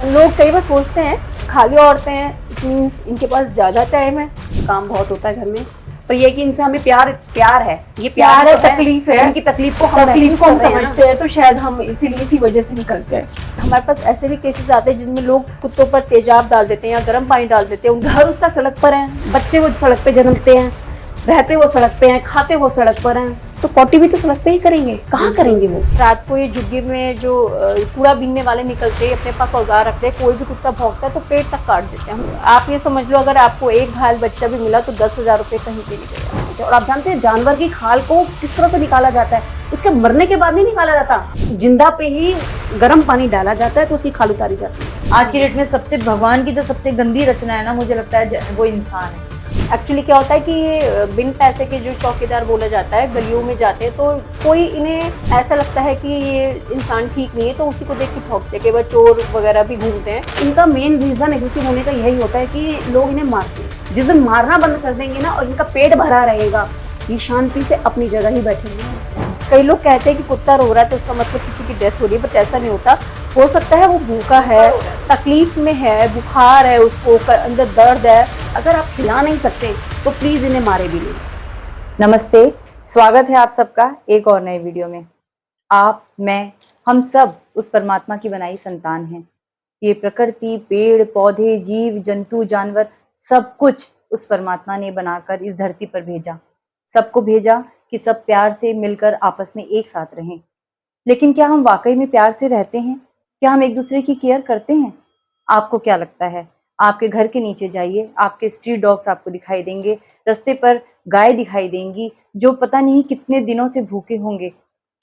लोग कई बार सोचते हैं खाली औरतें हैं मीन्स इनके पास ज़्यादा टाइम है, काम बहुत होता है घर में, पर ये कि इनसे हमें प्यार है, ये प्यार है, तो तकलीफ है, उनकी तकलीफ को हम समझते हैं, तो शायद हम इसीलिए इसी वजह से निकलते हैं। हमारे पास ऐसे भी केसेस आते हैं जिनमें लोग कुत्तों पर तेजाब डाल देते हैं या गर्म पानी डाल देते हैं। घर उसका सड़क पर है, बच्चे वो सड़क पे जन्मते हैं, रहते वो सड़क पे हैं, खाते वो सड़क पर हैं, तो पॉटी भी तो सड़क पे ही करेंगे, कहाँ करेंगे वो। रात को ये झुग्गी में जो कूड़ा बीनने वाले निकलते हैं, अपने पास औजार रखते हैं, कोई भी कुत्ता भौंकता है तो पेट तक काट देते हैं। आप ये समझ लो अगर आपको एक घायल बच्चा भी मिला तो 10,000 रुपये कहीं पे नहीं गया। और आप जानते हैं जानवर की खाल को किस तरह से निकाला जाता है, उसके मरने के बाद नहीं निकाला जाता, जिंदा पे ही गर्म पानी डाला जाता है तो उसकी खाल उतारी जाती है। आज की डेट में सबसे भगवान की जो सबसे गंदी रचना है ना, मुझे लगता है वो इंसान है। एक्चुअली क्या होता है कि ये बिन पैसे के जो चौकीदार बोला जाता है, गलियों में जाते हैं तो कोई इन्हें ऐसा लगता है कि ये इंसान ठीक नहीं है तो उसी को देख के भौंकते हैं। कई बार चोर वगैरह भी घूमते हैं। इनका मेन रीज़न एग्रेसिव होने का यही होता है कि लोग इन्हें मारते हैं। जिस दिन मारना बंद कर देंगे ना और इनका पेट भरा रहेगा, ये शांति से अपनी जगह ही बैठेंगे। कई लोग कहते हैं कि कुत्ता रो रहा है तो उसका मतलब किसी की डेथ हो रही है, बट ऐसा नहीं होता। हो सकता है वो भूखा है, तकलीफ में है, बुखार है, उसको अंदर दर्द है। अगर आप खिला नहीं सकते तो प्लीज इन्हें मारे भी नहीं। नमस्ते, स्वागत है आप सबका एक और नए वीडियो में। आप, मैं, हम सब उस परमात्मा की बनाई संतान हैं। ये प्रकृति, पेड़ पौधे, जीव जंतु, जानवर, सब कुछ उस परमात्मा ने बनाकर इस धरती पर भेजा। सबको भेजा कि सब प्यार से मिलकर आपस में एक साथ रहें। लेकिन क्या हम वाकई में प्यार से रहते हैं? क्या हम एक दूसरे की केयर करते हैं? आपको क्या लगता है? आपके घर के नीचे जाइए, आपके स्ट्रीट डॉग्स आपको दिखाई देंगे, रास्ते पर गाय दिखाई देंगी जो पता नहीं कितने दिनों से भूखे होंगे।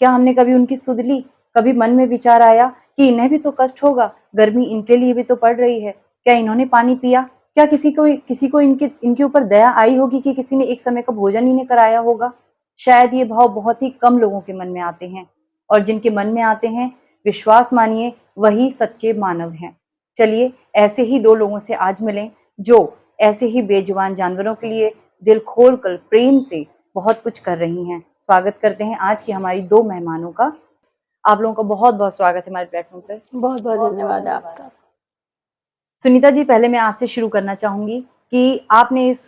क्या हमने कभी उनकी सुध ली? कभी मन में विचार आया कि इन्हें भी तो कष्ट होगा, गर्मी इनके लिए भी तो पड़ रही है, क्या इन्होंने पानी पिया? क्या किसी को इनके ऊपर दया आई होगी कि किसी ने एक समय का भोजन इन्हें कराया होगा? शायद ये भाव बहुत ही कम लोगों के मन में आते हैं, और जिनके मन में आते हैं, विश्वास मानिए, वही सच्चे मानव हैं। चलिए ऐसे ही दो लोगों से आज मिलें जो ऐसे ही बेजुबान जानवरों के लिए दिल खोलकर प्रेम से बहुत कुछ कर रही हैं। स्वागत करते हैं आज की हमारी दो मेहमानों का। आप लोगों का बहुत बहुत स्वागत है हमारे प्लेटफॉर्म पर। बहुत बहुत धन्यवाद आपका। सुनीता जी, पहले मैं आपसे शुरू करना चाहूंगी कि आपने इस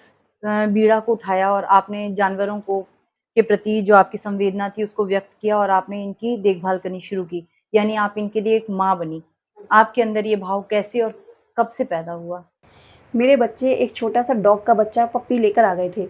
बीड़ा को उठाया और आपने जानवरों को के प्रति जो आपकी संवेदना थी उसको व्यक्त किया और आपने इनकी देखभाल करनी शुरू की, यानी आप इनके लिए एक माँ बनी। आपके अंदर ये भाव कैसे और कब से पैदा हुआ? मेरे बच्चे एक छोटा सा डॉग का बच्चा पप्पी लेकर आ गए थे।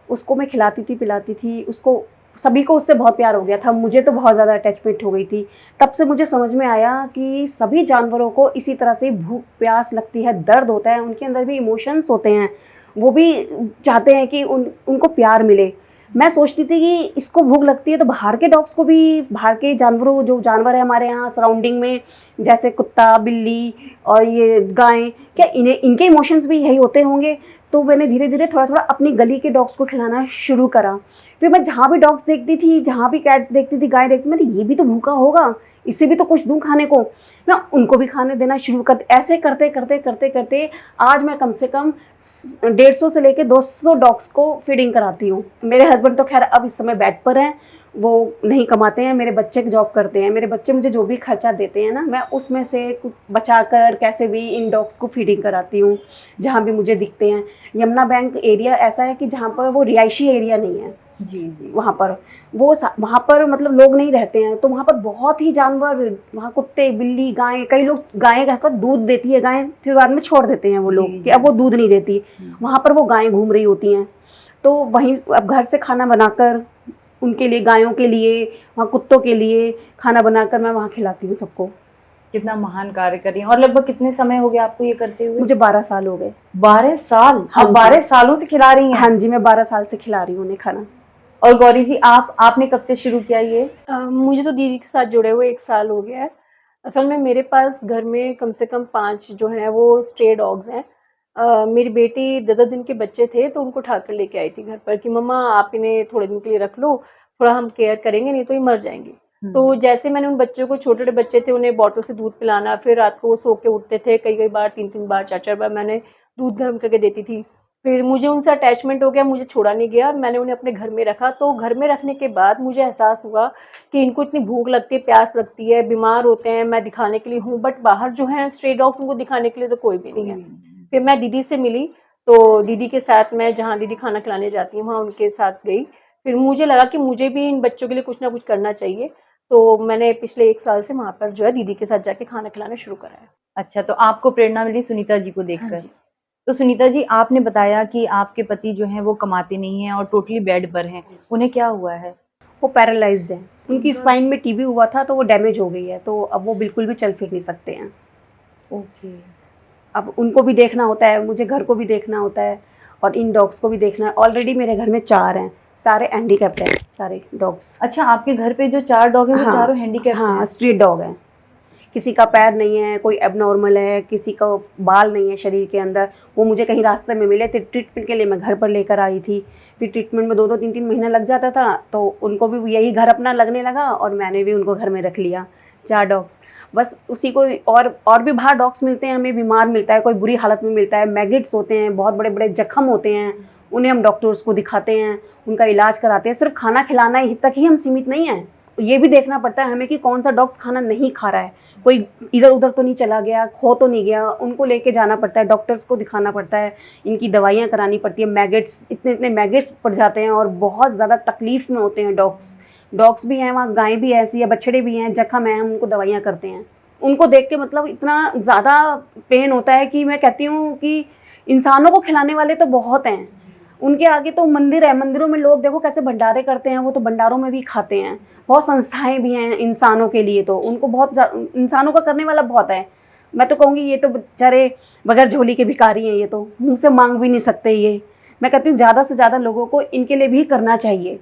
उसको मैं खिलाती थी, पिलाती थी, उसको सभी को उससे बहुत प्यार हो गया था। मुझे तो बहुत ज़्यादा अटैचमेंट हो गई थी। तब से मुझे समझ में आया कि सभी जानवरों को इसी तरह से भूख प्यास लगती है, दर्द होता है, उनके अंदर भी इमोशंस होते हैं। वो भी चाहते हैं कि उनको प्यार मिले। मैं सोचती थी कि इसको भूख लगती है तो बाहर के डॉग्स को भी, बाहर के जानवरों, जो जानवर है हमारे यहाँ सराउंडिंग में, जैसे कुत्ता, बिल्ली और ये गाय, क्या इन्हें इनके इमोशंस भी यही होते होंगे? तो मैंने धीरे धीरे थोड़ा थोड़ा अपनी गली के डॉग्स को खिलाना शुरू करा। फिर मैं जहाँ भी डॉग्स देखती थी, जहाँ भी कैट देखती थी, गाय देखती, मैंने ये भी तो भूखा होगा, इसे भी तो कुछ दूँ खाने को, ना उनको भी खाने देना शुरू कर। ऐसे करते करते करते करते आज मैं कम से कम 150 से लेके 200 डॉग्स को फीडिंग कराती हूँ। मेरे हस्बैंड तो खैर अब इस समय बेड पर हैं, वो नहीं कमाते हैं, मेरे बच्चे जॉब करते हैं। मेरे बच्चे मुझे जो भी खर्चा देते हैं ना, मैं उसमें से कुछ बचा कर कैसे भी इन डॉग्स को फीडिंग कराती हूँ जहाँ भी मुझे दिखते हैं। यमुना बैंक एरिया ऐसा है कि जहाँ पर वो रिहायशी एरिया नहीं है जी जी। वहाँ पर मतलब लोग नहीं रहते हैं, तो वहाँ पर बहुत ही जानवर, वहाँ कुत्ते, बिल्ली, गाय, कई लोग गायें कहकर दूध देती है गायें, फिर बाद में छोड़ देते हैं वो लोग कि अब वो दूध नहीं देती। वहाँ पर वो गायें घूम रही होती हैं, तो वहीं अब घर से खाना बनाकर उनके लिए, गायों के लिए, वहाँ कुत्तों के लिए खाना बनाकर मैं वहाँ खिलाती हूँ सबको। कितना महान कार्य कर रही हैं। और लगभग कितने समय हो गया आपको ये करते हुए? मुझे 12 साल हो गए। 12 साल? हाँ, आप 12 सालों से खिला रही हैं? हाँ जी, मैं 12 साल से खिला रही हूँ उन्हें खाना। और गौरी जी, आपने कब से शुरू किया ये? मुझे तो दीदी के साथ जुड़े हुए 1 साल हो गया है। असल में मेरे पास घर में कम से कम 5 जो हैं वो स्ट्रे डॉग्स हैं। मेरी बेटी 10-10 दिन के बच्चे थे तो उनको उठाकर लेके आई थी घर पर कि मम्मा आप इन्हें थोड़े दिन के लिए रख लो, थोड़ा हम केयर करेंगे, नहीं तो ये मर जाएँगे। तो जैसे मैंने उन बच्चों को, छोटे-छोटे बच्चे थे, उन्हें बॉटल से दूध पिलाना, फिर रात को वो सो के उठते थे, कई-कई बार 3-3 बार, 4-4 बार मैंने दूध गर्म करके देती थी। फिर मुझे उनसे अटैचमेंट हो गया, मुझे छोड़ा नहीं गया, मैंने उन्हें अपने घर में रखा। तो घर में रखने के बाद मुझे एहसास हुआ कि इनको इतनी भूख लगती है, प्यास लगती है, बीमार होते हैं, मैं दिखाने के लिए हूँ, बट बाहर जो है स्ट्रे डॉग्स, उनको दिखाने के लिए तो कोई भी नहीं है। फिर मैं दीदी से मिली, तो दीदी के साथ मैं जहाँ दीदी खाना खिलाने जाती हूँ वहाँ उनके साथ गई। फिर मुझे लगा कि मुझे भी इन बच्चों के लिए कुछ ना कुछ करना चाहिए, तो मैंने पिछले 1 साल से वहाँ पर जो है दीदी के साथ जाके खाना खिलाना शुरू करा है। अच्छा, तो आपको प्रेरणा मिली सुनीता जी को हाँ देखकर। जी। तो सुनीता जी, आपने बताया कि आपके पति जो हैं वो कमाते नहीं हैं और टोटली बेड पर हैं, उन्हें क्या हुआ है? वो पैरालाइज्ड हैं, उनकी स्पाइन में टीबी हुआ था तो वो डैमेज हो गई है, तो अब वो बिल्कुल भी चल फिर नहीं सकते हैं। ओके। अब उनको भी देखना होता है, मुझे घर को भी देखना होता है और इन डॉग्स को भी देखना है। ऑलरेडी मेरे घर में 4 हैं, सारे हैंडीकैप्ड हैं, सारे डॉग्स। अच्छा, आपके घर पे जो 4 डॉग हैं वो हाँ, चारों हैंडीकैप्ड हाँ, हैं? स्ट्रीट डॉग हैं। किसी का पैर नहीं है, कोई एबनॉर्मल है, किसी का बाल नहीं है शरीर के अंदर। वो मुझे कहीं रास्ते में मिले थे, ट्रीटमेंट के लिए मैं घर पर लेकर आई थी। फिर ट्रीटमेंट में 2-2 3-3 महीना लग जाता था, तो उनको भी यही घर अपना लगने लगा और मैंने भी उनको घर में रख लिया, 4 डॉग्स। बस उसी को और भी बाहर डॉग्स मिलते हैं, हमें बीमार मिलता है, कोई बुरी हालत में मिलता है, मैगेट्स होते हैं, बहुत बड़े-बड़े जख्म होते हैं, उन्हें हम डॉक्टर्स को दिखाते हैं, उनका इलाज कराते हैं। सिर्फ खाना खिलाना ही तक ही हम सीमित नहीं हैं, ये भी देखना पड़ता है हमें कि कौन सा डॉग्स खाना नहीं खा रहा है, कोई इधर उधर तो नहीं चला गया, खो तो नहीं गया, उनको लेके जाना पड़ता है, डॉक्टर्स को दिखाना पड़ता है, इनकी दवाइयाँ करानी पड़ती है। मैगेट्स, इतने मैगेट्स पड़ जाते हैं और बहुत ज़्यादा तकलीफ़ में होते हैं डॉग्स भी हैं वहाँ, गाय भी ऐसी है, बछड़े भी हैं, जख्म है, हम उनको दवाइयाँ करते हैं। उनको देख के मतलब इतना ज़्यादा पेन होता है कि मैं कहती हूँ कि इंसानों को खिलाने वाले तो बहुत हैं, उनके आगे तो मंदिर है, मंदिरों में लोग देखो कैसे भंडारे करते हैं, वो तो भंडारों में भी खाते हैं। बहुत संस्थाएं भी हैं इंसानों के लिए, तो उनको इंसानों का करने वाला बहुत है। मैं तो कहूँगी ये तो बेचारे बगैर झोली के भिखारी हैं, ये तो मुँह से मांग भी नहीं सकते ये। मैं कहती हूँ ज़्यादा से ज़्यादा लोगों को इनके लिए भी करना चाहिए।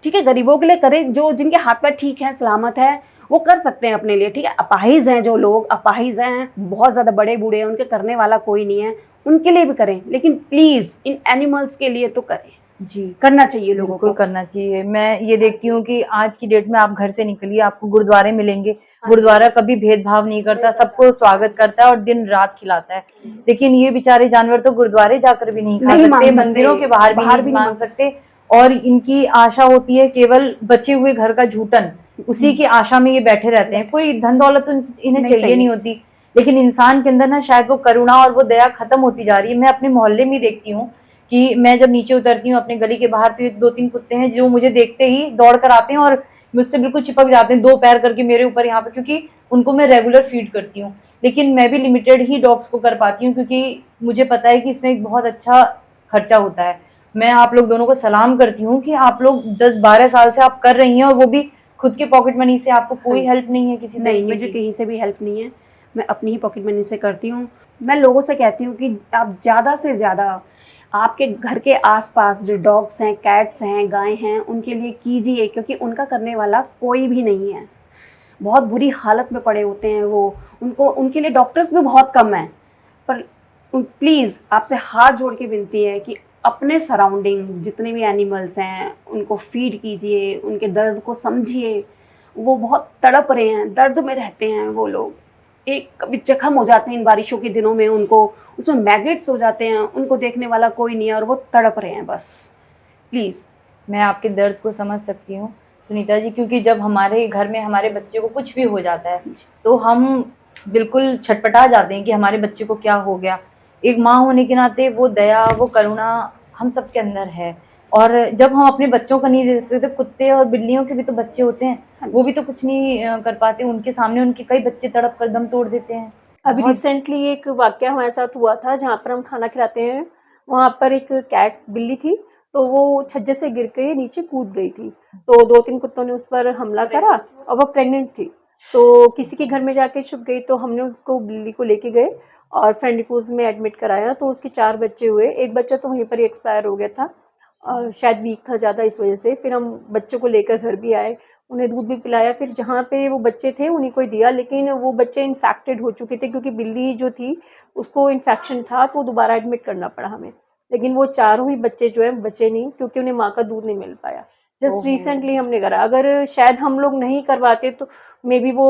ठीक है, गरीबों के लिए करें, जो जिनके हाथ पैर ठीक हैं, सलामत है, वो कर सकते हैं अपने लिए। ठीक है, अपाहिज हैं जो लोग, अपाहिज हैं, बहुत ज़्यादा बड़े बूढ़े हैं, उनके करने वाला कोई नहीं है, उनके लिए भी करें, लेकिन प्लीज़ इन एनिमल्स के लिए तो करें। जी, करना चाहिए लोगों बिल्कुल को। करना चाहिए। मैं ये देखती हूँ कि आज की डेट में आप घर से निकलिए, आपको गुरुद्वारे मिलेंगे। गुरुद्वारा कभी भेदभाव नहीं करता, सबको स्वागत करता है और दिन रात खिलाता है। लेकिन ये बेचारे जानवर तो गुरुद्वारे जाकर भी नहीं खा सकते, मंदिरों के बाहर भी नहीं मांग सकते, और इनकी आशा होती है केवल बचे हुए घर का झूठन, उसी की आशा में ये बैठे रहते हैं। कोई धन दौलत तो इन्हें चाहिए नहीं होती, लेकिन इंसान के अंदर ना शायद वो करुणा और वो दया खत्म होती जा रही है। मैं अपने मोहल्ले में देखती हूँ कि मैं जब नीचे उतरती हूँ अपने गली के बाहर, तो 2-3 कुत्ते हैं जो मुझे देखते ही दौड़ कर आते हैं और मुझसे बिल्कुल चिपक जाते हैं, 2 पैर करके मेरे ऊपर यहाँ पे, क्योंकि उनको मैं रेगुलर फीड करती हूँ। लेकिन मैं भी लिमिटेड ही डॉग्स को कर पाती हूँ, क्योंकि मुझे पता है कि इसमें एक बहुत अच्छा खर्चा होता है। मैं आप लोग दोनों को सलाम करती हूँ कि आप लोग 10-12 साल से आप कर रही हैं, और वो भी खुद के पॉकेट मनी से। आपको कोई हेल्प नहीं है किसी नहीं, तरीके मुझे की? कहीं से भी हेल्प नहीं है, मैं अपनी ही पॉकेट मनी से करती हूँ। मैं लोगों से कहती हूँ कि आप ज़्यादा से ज़्यादा आपके घर के आसपास जो डॉग्स हैं, कैट्स हैं, गाय हैं, उनके लिए कीजिए, क्योंकि उनका करने वाला कोई भी नहीं है। बहुत बुरी हालत में पड़े होते हैं वो, उनको उनके लिए डॉक्टर्स भी बहुत कम हैं। पर प्लीज़ आपसे हाथ जोड़ के विनती है कि अपने सराउंडिंग जितने भी एनिमल्स हैं उनको फीड कीजिए, उनके दर्द को समझिए। वो बहुत तड़प रहे हैं, दर्द में रहते हैं वो लोग, एक कभी जख्म हो जाते हैं इन बारिशों के दिनों में, उनको उसमें मैगेट्स हो जाते हैं, उनको देखने वाला कोई नहीं है और वो तड़प रहे हैं बस। प्लीज़। मैं आपके दर्द को समझ सकती हूँ सुनीता जी, क्योंकि जब हमारे घर में हमारे बच्चे को कुछ भी हो जाता है तो हम बिल्कुल छटपटा जाते हैं कि हमारे बच्चे को क्या हो गया। एक माँ होने के नाते वो दया, वो करुणा हम सबके अंदर है, और जब हम अपने बच्चों का नहीं देख सकते, कुत्ते और बिल्लियों के भी तो बच्चे होते हैं, वो भी तो कुछ नहीं कर पाते। उनके सामने उनके कई बच्चे तड़प कर दम तोड़ देते हैं। अभी रिसेंटली एक वाकया हमारे साथ हुआ था, जहाँ पर हम खाना खिलाते हैं, वहाँ पर एक कैट बिल्ली थी, तो वो छज्जे से गिर के नीचे कूद गई थी। तो 2-3 कुत्तों ने उस पर हमला करा और वो प्रेग्नेंट थी, तो किसी के घर में जाके छुप गई। तो हमने उसको, बिल्ली को लेके गए और फ्रेंडिकोज में एडमिट कराया, तो उसके 4 बच्चे हुए। एक बच्चा तो वहीं पर ही एक्सपायर हो गया था, और शायद वीक था ज़्यादा, इस वजह से। फिर हम बच्चों को लेकर घर भी आए, उन्हें दूध भी पिलाया। फिर जहाँ पे वो बच्चे थे उन्हीं को ही दिया, लेकिन वो बच्चे इन्फेक्टेड हो चुके थे, क्योंकि बिल्ली जो थी उसको इन्फेक्शन था, तो दोबारा एडमिट करना पड़ा हमें। लेकिन वो चारों ही बच्चे जो है बचे नहीं, क्योंकि उन्हें माँ का दूध नहीं मिल पाया। जस्ट रिसेंटली हमने करा, अगर शायद हम लोग नहीं करवाते तो मे बी वो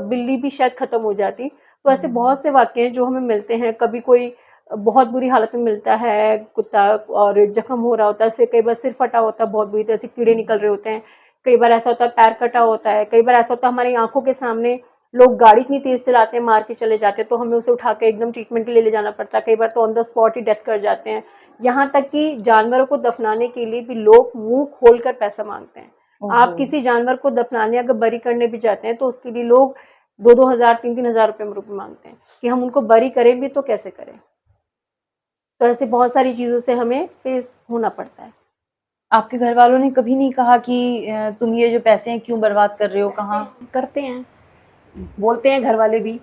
बिल्ली भी शायद ख़त्म हो जाती। तो ऐसे बहुत से वाक़ये हैं जो हमें मिलते हैं। कभी कोई बहुत बुरी हालत में मिलता है कुत्ता, और जख्म हो रहा होता है, इससे कई बार सिर फटा होता है, बहुत बुरी तरह से कीड़े निकल रहे होते हैं, कई बार ऐसा होता है पैर कटा होता है, कई बार ऐसा होता है हमारी आंखों के सामने लोग गाड़ी इतनी तेज चलाते हैं, मार के चले जाते हैं, तो हमें उसे उठा के एकदम ट्रीटमेंट के लिए ले जाना पड़ता है, कई बार तो on the spot he death कर जाते हैं। यहाँ तक कि जानवरों को दफनाने के लिए भी लोग मुंह खोलकर पैसा मांगते हैं। आप ओहो। किसी जानवर को दफनाने अगर बरी करने भी जाते हैं तो उसके लिए लोग 2-2 हजार 3-3 हजार रुपये मांगते हैं कि हम उनको बरी करें भी तो कैसे करें। तो ऐसे बहुत सारी चीज़ों से हमें फेस होना पड़ता है। आपके घर वालों ने कभी नहीं कहा कि तुम ये जो पैसे हैं क्यों बर्बाद कर रहे हो, कहाँ? करते हैं, बोलते हैं घर वाले भी,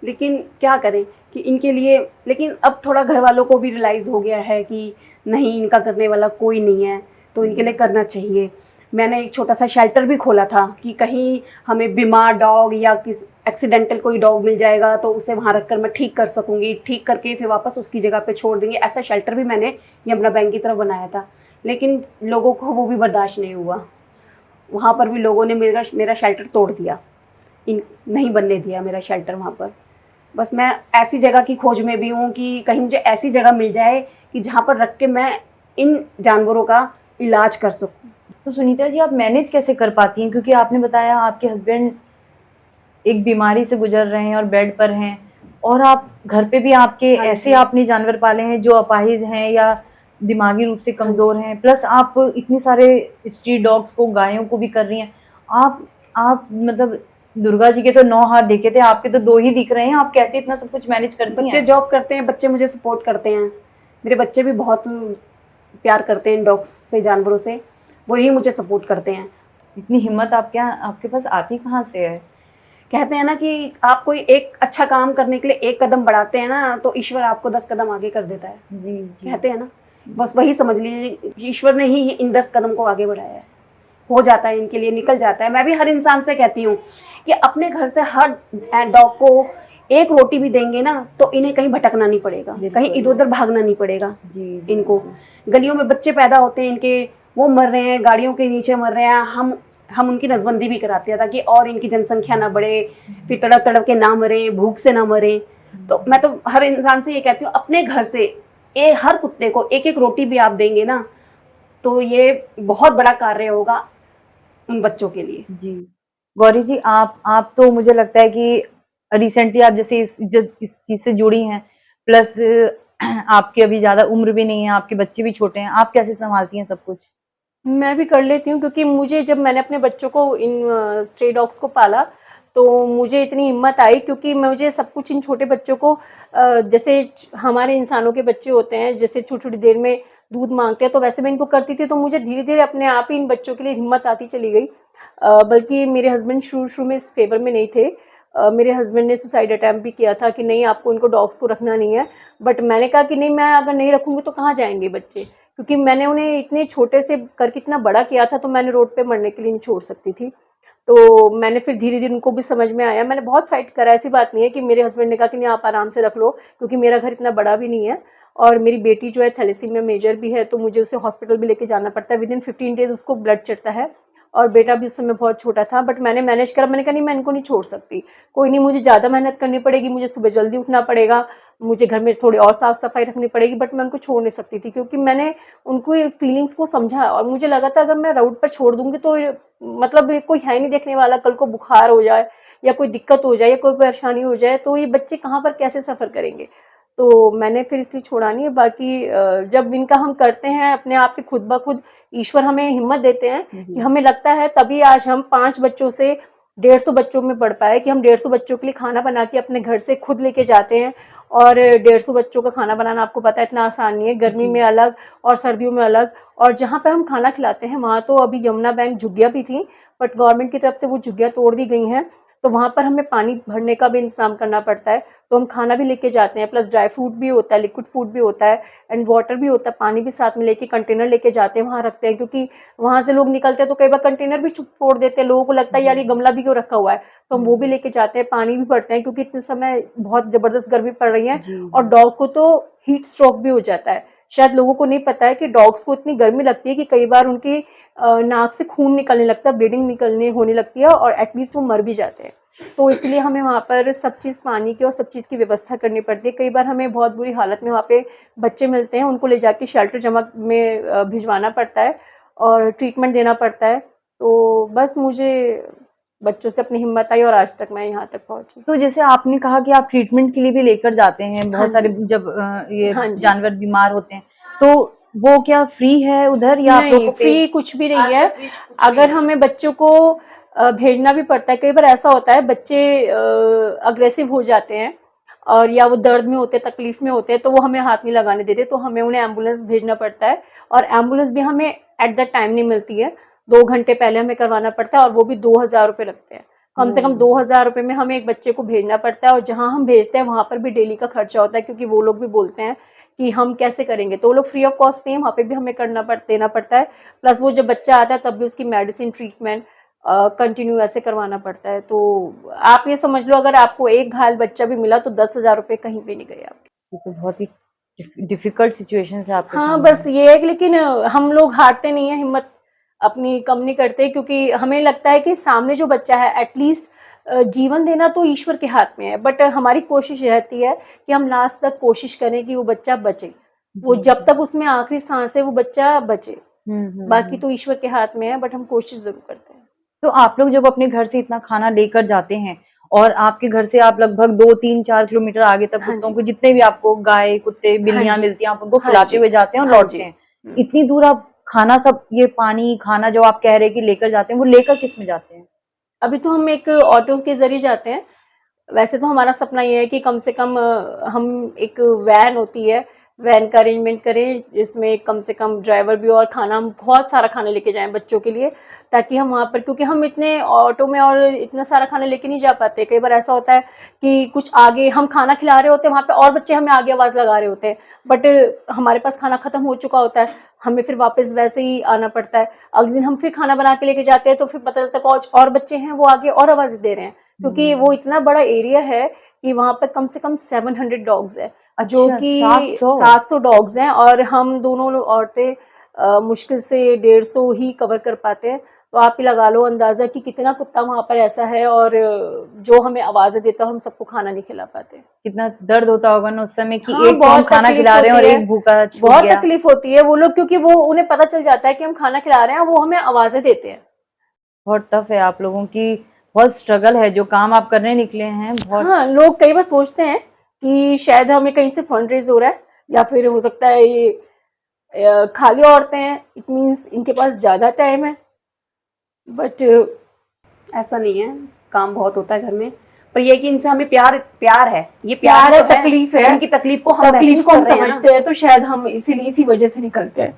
लेकिन क्या करें कि इनके लिए, लेकिन अब थोड़ा घर वालों को भी रियलाइज़ हो गया है कि नहीं, इनका करने वाला कोई नहीं है, तो इनके लिए करना चाहिए। मैंने एक छोटा सा शेल्टर भी खोला था कि कहीं हमें बीमार डॉग या किस एक्सीडेंटल कोई डॉग मिल जाएगा तो उसे वहाँ रख कर मैं ठीक कर सकूँगी, ठीक करके फिर वापस उसकी जगह पे छोड़ देंगे। ऐसा शेल्टर भी मैंने यमुना बैंक की तरफ बनाया था, लेकिन लोगों को वो भी बर्दाश्त नहीं हुआ। वहाँ पर भी लोगों ने मेरा शेल्टर तोड़ दिया, नहीं बनने दिया मेरा शेल्टर वहाँ पर। बस मैं ऐसी जगह की खोज में भी हूँ कि कहीं मुझे ऐसी जगह मिल जाए कि जहाँ पर रख के मैं इन जानवरों का इलाज कर सकूँ। तो सुनीता जी, आप मैनेज कैसे कर पाती हैं? क्योंकि आपने बताया आपके हस्बैंड एक बीमारी से गुजर रहे हैं और बेड पर हैं, और आप घर पे भी आपके हाँ ऐसे जी। आपने जानवर पाले हैं जो अपाहिज हैं या दिमागी रूप से कमजोर हैं, प्लस आप इतने सारे स्ट्रीट डॉग्स को, गायों को भी कर रही हैं। आप मतलब दुर्गा जी के तो 9 हाथ देखे थे, आपके तो 2 ही दिख रहे हैं। आप कैसे इतना सब कुछ मैनेज करती बच्चे हैं? जॉब करते हैं, बच्चे मुझे सपोर्ट करते हैं। मेरे बच्चे भी बहुत प्यार करते हैं डॉग्स से, जानवरों से, वही मुझे सपोर्ट करते हैं। इतनी हिम्मत आपके पास आती कहाँ से है? कहते हैं ना कि आप कोई एक अच्छा काम करने के लिए एक कदम बढ़ाते हैं ना, तो ईश्वर आपको 10 कदम आगे कर देता है। जी जी। कहते हैं ना, बस वही समझ लीजिए, ईश्वर ने ही इन 10 कदम को आगे बढ़ाया है। हो जाता है इनके लिए, निकल जाता है। मैं भी हर इंसान से कहती हूँ कि अपने घर से हर डॉग को एक रोटी भी देंगे ना, तो इन्हें कहीं भटकना नहीं पड़ेगा, कहीं इधर उधर भागना नहीं पड़ेगा। जी जी इनको जी। गलियों में बच्चे पैदा होते हैं इनके, वो मर रहे हैं, गाड़ियों के नीचे मर रहे हैं। हम उनकी नसबंदी भी कराते हैं ताकि और इनकी जनसंख्या ना बढ़े, फिर तड़प तड़प के ना मरे, भूख से ना मरे। तो मैं तो हर इंसान से ये कहती हूँ, अपने घर से हर कुत्ते को एक एक रोटी भी आप देंगे ना, तो ये बहुत बड़ा कार्य होगा उन बच्चों के लिए। जी। गौरी जी, आप तो मुझे लगता है कि रिसेंटली आप जैसे इस चीज से जुड़ी हैं, प्लस आपकी अभी ज्यादा उम्र भी नहीं है, आपके बच्चे भी छोटे हैं, आप कैसे संभालती हैं सब कुछ? मैं भी कर लेती हूँ, क्योंकि मुझे जब मैंने अपने बच्चों को इन स्ट्रे डॉग्स को पाला तो मुझे इतनी हिम्मत आई, क्योंकि मुझे सब कुछ इन छोटे बच्चों को जैसे हमारे इंसानों के बच्चे होते हैं, जैसे छोटी छोटी देर में दूध मांगते हैं, तो वैसे मैं इनको करती थी। तो मुझे धीरे धीरे अपने आप ही इन बच्चों के लिए हिम्मत आती चली गई। बल्कि मेरे हस्बैंड शुरू शुरू में इस फेवर में नहीं थे। मेरे हस्बैंड ने सुसाइड अटैम्प्ट भी किया था कि नहीं, आपको इनको डॉग्स को रखना नहीं है। बट मैंने कहा कि नहीं, मैं अगर नहीं रखूँगी तो कहाँ जाएंगे बच्चे, क्योंकि मैंने उन्हें इतने छोटे से करके इतना बड़ा किया था, तो मैंने रोड पे मरने के लिए नहीं छोड़ सकती थी। तो मैंने फिर धीरे धीरे उनको भी समझ में आया, मैंने बहुत फाइट करा। ऐसी बात नहीं है कि मेरे हस्बैंड ने कहा कि नहीं आप आराम से रख लो, क्योंकि मेरा घर इतना बड़ा भी नहीं है, और मेरी बेटी जो है थैलेसीमिया मेजर भी है, तो मुझे उसे हॉस्पिटल भी लेके जाना पड़ता है। विदिन 15 डेज उसको ब्लड चढ़ता है, और बेटा भी उस समय बहुत छोटा था। बट मैंने मैनेज करा, मैंने कहा नहीं, मैं इनको नहीं छोड़ सकती, कोई नहीं, मुझे ज़्यादा मेहनत करनी पड़ेगी, मुझे सुबह जल्दी उठना पड़ेगा, मुझे घर में थोड़ी और साफ सफाई रखनी पड़ेगी, बट मैं उनको छोड़ नहीं सकती थी, क्योंकि मैंने उनको फीलिंग्स को समझा। और मुझे लगा था अगर मैं रोड पर छोड़ दूंगी तो मतलब कोई है नहीं देखने वाला, कल को बुखार हो जाए या कोई दिक्कत हो जाए या कोई परेशानी हो जाए, तो ये बच्चे कहाँ पर कैसे सफ़र करेंगे। तो मैंने फिर इसलिए छोड़ा नहीं है। बाकी जब इनका हम करते हैं अपने आप के खुद ब खुद, ईश्वर हमें हिम्मत देते हैं कि हमें लगता है, तभी आज हम 5 बच्चों से 150 बच्चों में बढ़ पाए कि हम 150 बच्चों के लिए खाना बना के अपने घर से खुद लेके जाते हैं। और 150 बच्चों का खाना बनाना आपको पता है इतना आसान नहीं है, गर्मी में अलग और सर्दियों में अलग। और जहाँ पे हम खाना खिलाते हैं वहाँ तो अभी यमुना बैंक झुग्गियाँ भी थी, बट गवर्नमेंट की तरफ से वो झुग्गियाँ तोड़ दी गई हैं, तो वहाँ पर हमें पानी भरने का भी इंतजाम करना पड़ता है। तो हम खाना भी लेके जाते हैं, प्लस ड्राई फ्रूट भी होता है, लिक्विड फूड भी होता है, एंड वाटर भी होता है, पानी भी साथ में लेके कंटेनर लेके जाते हैं, वहाँ रखते हैं। क्योंकि वहाँ से लोग निकलते हैं तो कई बार कंटेनर भी छोड़ देते हैं, लोगों को लगता है यार ये गमला भी क्यों रखा हुआ है, तो हम वो भी लेके जाते हैं। पानी भी भरते हैं, क्योंकि इतने समय बहुत ज़बरदस्त गर्मी पड़ रही है, और डॉग को तो हीट स्ट्रोक भी हो जाता है, शायद लोगों को नहीं पता है कि डॉग्स को इतनी गर्मी लगती है कि कई बार उनकी नाक से खून निकलने लगता है, ब्लीडिंग निकलने होने लगती है और एटलीस्ट वो मर भी जाते हैं। तो इसलिए हमें वहाँ पर सब चीज़ पानी की और सब चीज़ की व्यवस्था करनी पड़ती है। कई बार हमें बहुत बुरी हालत में वहाँ पे बच्चे मिलते हैं, उनको ले जाके शेल्टर जमा में भिजवाना पड़ता है और ट्रीटमेंट देना पड़ता है। तो बस मुझे बच्चों से अपनी हिम्मत आई और आज तक मैं यहाँ तक पहुँची। तो जैसे आपने कहा कि आप ट्रीटमेंट के लिए भी लेकर जाते हैं, हाँ बहुत सारे जी। जब ये हाँ जी। जानवर बीमार होते हैं, तो वो क्या फ्री है उधर या आप लोग नहीं, को फ्री कुछ भी नहीं है। अगर हमें बच्चों को भेजना भी पड़ता है, कई बार ऐसा होता है बच्चे अग्रेसिव हो जाते हैं और या वो दर्द में होते हैं, तकलीफ में होते हैं, तो वो हमें हाथ नहीं लगाने देते, तो हमें उन्हें एम्बुलेंस भेजना पड़ता है और एम्बुलेंस भी हमें एट द टाइम नहीं मिलती है, 2 घंटे पहले हमें करवाना पड़ता है और वो भी 2000 रुपये लगते हैं। कम से कम 2000 रुपये में हमें एक बच्चे को भेजना पड़ता है और जहाँ हम भेजते हैं वहाँ पर भी डेली का खर्चा होता है, क्योंकि वो लोग भी बोलते हैं कि हम कैसे करेंगे, तो वो लोग फ्री ऑफ कॉस्ट नहीं, वहाँ पे भी हमें देना पड़ता है। प्लस वो जब बच्चा आता है तब भी उसकी मेडिसिन ट्रीटमेंट कंटिन्यू ऐसे करवाना पड़ता है। तो आप ये समझ लो, अगर आपको एक घायल बच्चा भी मिला तो 10,000 रुपये कहीं पे नहीं गए आपके। ये तो बहुत ही डिफिकल्ट सिचुएशन है आपके हाँ, सामने। बस ये है कि लेकिन हम लोग हारते नहीं है, हिम्मत अपनी कम नहीं करते, क्योंकि हमें लगता है कि सामने जो बच्चा है एटलीस्ट जीवन देना तो ईश्वर के हाथ में है, बट हमारी कोशिश रहती है कि हम लास्ट तक कोशिश करें कि वो बच्चा बचे, वो जी, जब जी। तक उसमें आखिरी सांस है वो बच्चा बचे। बाकी तो ईश्वर के हाथ में है, बट हम कोशिश जरूर करते हैं। तो आप लोग जब अपने घर से इतना खाना लेकर जाते हैं और आपके घर से आप लगभग 2, 3, 4 किलोमीटर आगे तक हाँ कुत्तों जी। को, जितने भी आपको गाय, कुत्ते, बिल्लियां जी। मिलती हैं, आप उनको हाँ खिलाते जी। हुए जाते हैं और हाँ लौटते जी। हैं। इतनी दूर आप खाना सब ये पानी, खाना जो आप कह रहे हैं कि लेकर जाते हैं, वो लेकर किस में जाते हैं? अभी तो हम एक ऑटो के जरिए जाते हैं। वैसे तो हमारा सपना ये है कि कम से कम हम एक वैन होती है, वैन का अरेंजमेंट करें जिसमें कम से कम ड्राइवर भी और खाना, हम बहुत सारा खाना लेके जाएं बच्चों के लिए, ताकि हम वहाँ पर, क्योंकि हम इतने ऑटो में और इतना सारा खाना लेके नहीं जा पाते। कई बार ऐसा होता है कि कुछ आगे हम खाना खिला रहे होते हैं, वहाँ पे और बच्चे हमें आगे आवाज़ लगा रहे होते हैं, बट हमारे पास खाना खत्म हो चुका होता है, हमें फिर वापस वैसे ही आना पड़ता है। अगले दिन हम फिर खाना बना के लेके जाते हैं तो फिर पता चलता है और बच्चे हैं वो आगे और आवाज़ दे रहे हैं, क्योंकि वो इतना बड़ा एरिया है कि वहाँ पर कम से कम 700 डॉग्स है, जो अच्छा, कि 700? 700 डॉग्स हैं और हम दोनों औरतें मुश्किल से 150 ही कवर कर पाते हैं। तो आप ही लगा लो अंदाजा कि कितना कुत्ता वहाँ पर ऐसा है और जो हमें आवाज़ें देता है, हम सबको खाना नहीं खिला पाते। कितना दर्द होता होगा ना उस समय कि हाँ, एक तो हम बहुत खाना तकलीफ खिला रहे हैं और होती है, एक भूखा छूट बहुत गया। तकलीफ होती है वो लोग, क्योंकि वो उन्हें पता चल जाता है कि हम खाना खिला रहे हैं, वो हमें आवाज़ें देते हैं। बहुत टफ है आप लोगों की, बहुत स्ट्रगल है, जो काम आप करने निकले हैं बहुत। हाँ, लोग कई बार सोचते हैं कि शायद हमें कहीं से फंड रेज हो रहा है, या फिर हो सकता है ये खाली औरतें हैं, इट मीन्स इनके पास ज़्यादा टाइम है, बट ऐसा नहीं है, काम बहुत होता है घर में, पर ये कि इनसे हमें प्यार प्यार है, ये प्यार है, तो तकलीफ है, इनकी तकलीफ को हम तकलीफ महसूस को हम कर रहे हैं ना। समझते हैं, तो शायद हम इसीलिए इसी वजह से निकलते हैं।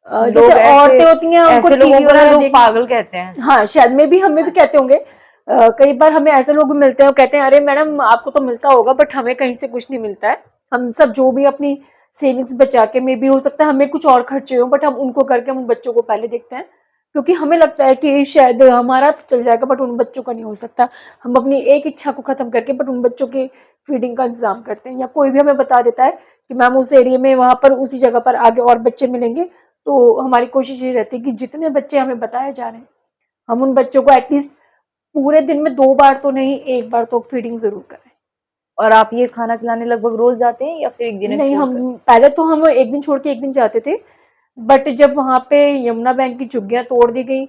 लोग जैसे ऐसे औरतें होती हैं उनको ऐसे लोगों टीवी को ना वगैरह लोग देख, पागल कहते हैं। हाँ शायद में भी हमें भी कहते होंगे। कई बार हमें ऐसे लोग मिलते हैं और कहते हैं अरे मैडम आपको तो मिलता होगा, बट हमें कहीं से कुछ नहीं मिलता है, हम सब जो भी अपनी सेविंग्स बचा के, में भी हो सकता है हमें कुछ और खर्चे हो, बट हम उनको करके हम बच्चों को पहले देखते हैं, क्योंकि हमें लगता है कि शायद हमारा चल जाएगा बट उन बच्चों का नहीं हो सकता। हम अपनी एक इच्छा को खत्म करके बट उन बच्चों की फीडिंग का इंतजाम करते हैं, या कोई भी हमें बता देता है कि मैम उस एरिया में वहाँ पर उसी जगह पर आगे और बच्चे मिलेंगे, तो हमारी कोशिश ये रहती है कि जितने बच्चे हमें बताए जा रहे हैं हम उन बच्चों को एटलीस्ट पूरे दिन में 2 बार तो नहीं, 1 बार तो फीडिंग जरूर करें। और आप ये खाना खिलाने लगभग रोज जाते हैं या फिर एक दिन नहीं, छोड़कर? हम पहले तो हम एक दिन छोड़ के एक दिन जाते थे, बट जब वहाँ पे यमुना बैंक की झुग्गियां तोड़ दी गई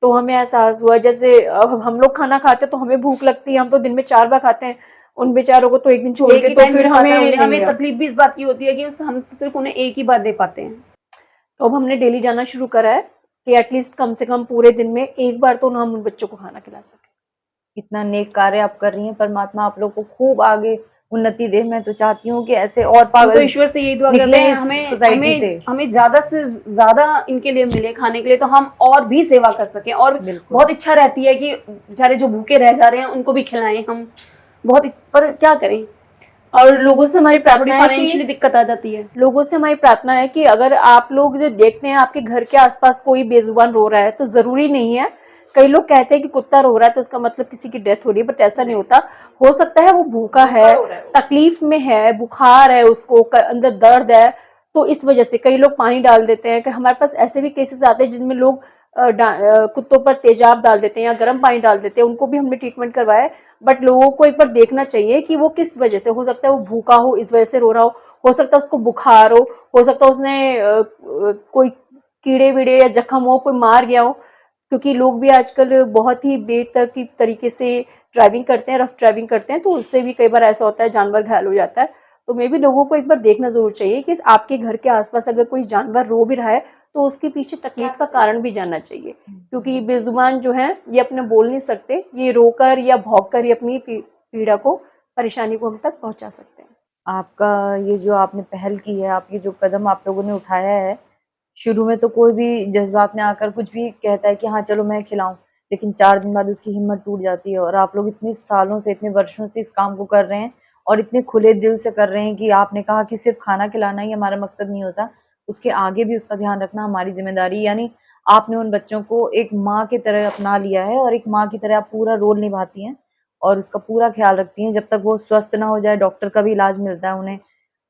तो हमें एहसास हुआ, जैसे अब हम लोग खाना खाते तो हमें भूख लगती है, हम तो दिन में 4 बार खाते हैं, उन बेचारों को तो एक दिन छोड़ एक के ही तो टाइम फिर मिल पाता है हमें उन्हें, नहीं हमें मिला। तकलीफ भी इस बात की होती है कि हम सिर्फ उन्हें एक ही बार दे पाते हैं। तो अब हमने डेली जाना शुरू करा है कि एटलीस्ट कम से कम पूरे दिन में 1 बार तो हम उन बच्चों को खाना खिला सकें। इतना नेक कार्य आप कर रही हैं, परमात्मा आप लोग को खूब आगे उन्नति दे। मैं तो चाहती हूँ कि ऐसे और हम तो पागल ईश्वर से यही दुआ करते निकले हैं, इस हमें सोसाइटी से। हमें ज्यादा से ज्यादा इनके लिए मिले खाने के लिए, तो हम और भी सेवा कर सकें। और बिल्कुल। बहुत इच्छा रहती है कि बेचारे जो भूखे रह जा रहे हैं उनको भी खिलाएं हम, बहुत, पर क्या करें, और लोगों से हमारी थोड़ी प्रार्थना है फाइनेंशियली कि दिक्कत आ जाती है। लोगों से हमारी प्रार्थना है कि अगर आप लोग जो देखते हैं आपके घर के आसपास कोई बेजुबान रो रहा है, तो जरूरी नहीं है कई लोग कहते हैं कि कुत्ता रो रहा है तो उसका मतलब किसी की डेथ हो रही है, बट ऐसा नहीं होता। हो सकता है वो भूखा है, तकलीफ में है, बुखार है, उसको अंदर दर्द है, तो इस वजह से कई लोग पानी डाल देते हैं। कि हमारे पास ऐसे भी केसेस आते हैं जिनमें लोग कुत्तों पर तेजाब डाल देते हैं या गर्म पानी डाल देते हैं, उनको भी हमने ट्रीटमेंट करवाया है। बट लोगों को एक बार देखना चाहिए कि वो किस वजह से, हो सकता है वो भूखा हो इस वजह से रो रहा हो सकता है उसको बुखार हो सकता है उसने कोई कीड़े वीड़े या जख्म हो, कोई मार गया हो, क्योंकि लोग भी आजकल बहुत ही बेतरतीब तरीके से ड्राइविंग करते हैं, रफ ड्राइविंग करते हैं, तो उससे भी कई बार ऐसा होता है जानवर घायल हो जाता है। तो मे भी लोगों को एक बार देखना जरूर चाहिए कि आपके घर के आसपास अगर कोई जानवर रो भी रहा है तो उसके पीछे तकलीफ का कारण भी जानना चाहिए, क्योंकि बेजुबान जो है ये अपने बोल नहीं सकते, ये रोकर या भौंककर ही अपनी पीड़ा को, परेशानी को हम तक पहुंचा सकते हैं। आपका ये जो आपने पहल की है, आप ये जो कदम आप लोगों ने उठाया है, शुरू में तो कोई भी जज्बात में आकर कुछ भी कहता है कि हाँ चलो मैं खिलाऊं, लेकिन 4 दिन बाद उसकी हिम्मत टूट जाती है। और आप लोग इतने सालों से, इतने वर्षों से इस काम को कर रहे हैं और इतने खुले दिल से कर रहे हैं कि आपने कहा कि सिर्फ खाना खिलाना ही हमारा मकसद नहीं होता, उसके आगे भी उसका ध्यान रखना हमारी जिम्मेदारी। यानी आपने उन बच्चों को एक माँ की तरह अपना लिया है और एक माँ की तरह आप पूरा रोल निभाती हैं और उसका पूरा ख्याल रखती हैं जब तक वो स्वस्थ ना हो जाए। डॉक्टर का भी इलाज मिलता है उन्हें।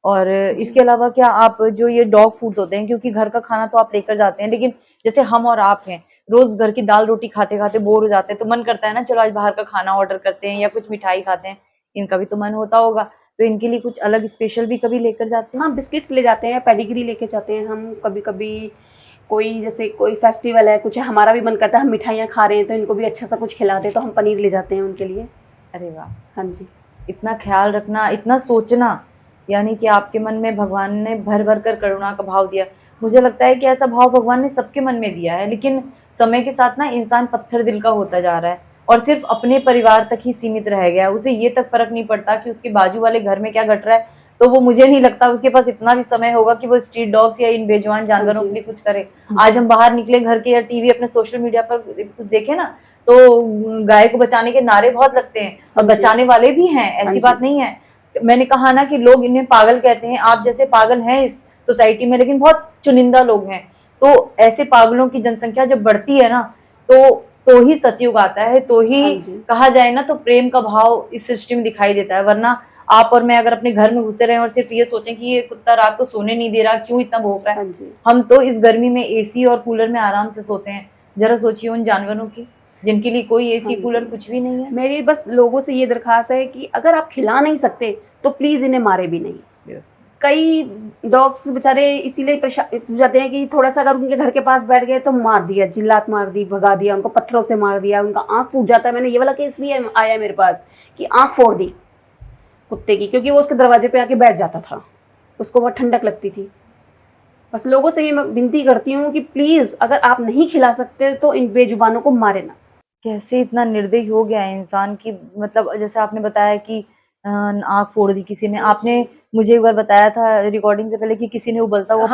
और इसके अलावा क्या आप जो ये डॉग फूड्स होते हैं, क्योंकि घर का खाना तो आप लेकर जाते हैं, लेकिन जैसे हम और आप हैं, रोज घर की दाल रोटी खाते खाते बोर हो जाते हैं, तो मन करता है ना चलो आज बाहर का खाना ऑर्डर करते हैं या कुछ मिठाई खाते हैं, इनका भी तो मन होता होगा, तो इनके लिए कुछ अलग स्पेशल भी कभी लेकर जाते हैं? हाँ, बिस्किट्स ले जाते हैं, पेडिग्री लेके जाते हैं हम। कभी कभी कोई जैसे कोई फेस्टिवल है, कुछ है, हमारा भी मन करता है, हम मिठाइयाँ खा रहे हैं तो इनको भी अच्छा सा कुछ खिलाते, तो हम पनीर ले जाते हैं उनके लिए। अरे वाह, हाँ जी। इतना ख्याल रखना, इतना सोचना, यानी कि आपके मन में भगवान ने भर भर कर करुणा का भाव दिया। मुझे लगता है कि ऐसा भाव भगवान ने सबके मन में दिया है, लेकिन समय के साथ ना इंसान पत्थर दिल का होता जा रहा है और सिर्फ अपने परिवार तक ही सीमित रह गया है। उसे ये तक फर्क नहीं पड़ता कि उसके बाजू वाले घर में क्या घट रहा है, तो वो मुझे नहीं लगता उसके पास इतना भी समय होगा कि वो स्ट्रीट डॉग्स या इन बेजुबान जानवरों के लिए कुछ करे। आज हम बाहर निकले घर के या टीवी अपने सोशल मीडिया पर कुछ देखे ना, तो गाय को बचाने के नारे बहुत लगते हैं और बचाने वाले भी हैं, ऐसी बात नहीं है। मैंने कहा ना कि लोग इन्हें पागल कहते हैं, आप जैसे पागल हैं इस सोसाइटी में, लेकिन बहुत चुनिंदा लोग हैं। तो ऐसे पागलों की जनसंख्या जब बढ़ती है ना, तो ही सतयुग आता है, तो ही कहा जाए ना तो प्रेम का भाव इस सृष्टि में दिखाई देता है। वरना आप और मैं अगर अपने घर में घुसे रहें और सिर्फ ये सोचें कि ये कुत्ता रात को सोने नहीं दे रहा, क्यों इतना भौंक रहा है, हम तो इस गर्मी में एसी और कूलर में आराम से सोते हैं। जरा सोचिए उन जानवरों की जिनके लिए कोई एसी कूलर कुछ भी नहीं है। मेरी बस लोगों से ये दरखास्त है कि अगर आप खिला नहीं सकते तो प्लीज इन्हें मारे भी नहीं। कई डॉग्स बेचारे इसीलिए परेशान हो जाते हैं कि थोड़ा सा अगर उनके घर के पास बैठ गए तो मार दिया, जिल्लात मार दी, भगा दिया, उनको पत्थरों से मार दिया, उनका आंख फूट जाता है। मैंने ये वाला केस भी आया मेरे पास कि आंख फोड़ दी कुत्ते की, क्योंकि वो उसके दरवाजे पे आके बैठ जाता था, उसको बहुत ठंडक लगती थी। बस लोगों से ये मैं विनती करती हूँ कि प्लीज अगर आप नहीं खिला सकते तो इन बेजुबानों को मारे ना। कैसे इतना निर्दयी हो गया है इंसान की, मतलब जैसे आपने बताया कि आंख फोड़ दी किसी ने, आपने मुझे एक बार बताया था रिकॉर्डिंग से पहले कि किसी ने उबलता हुआ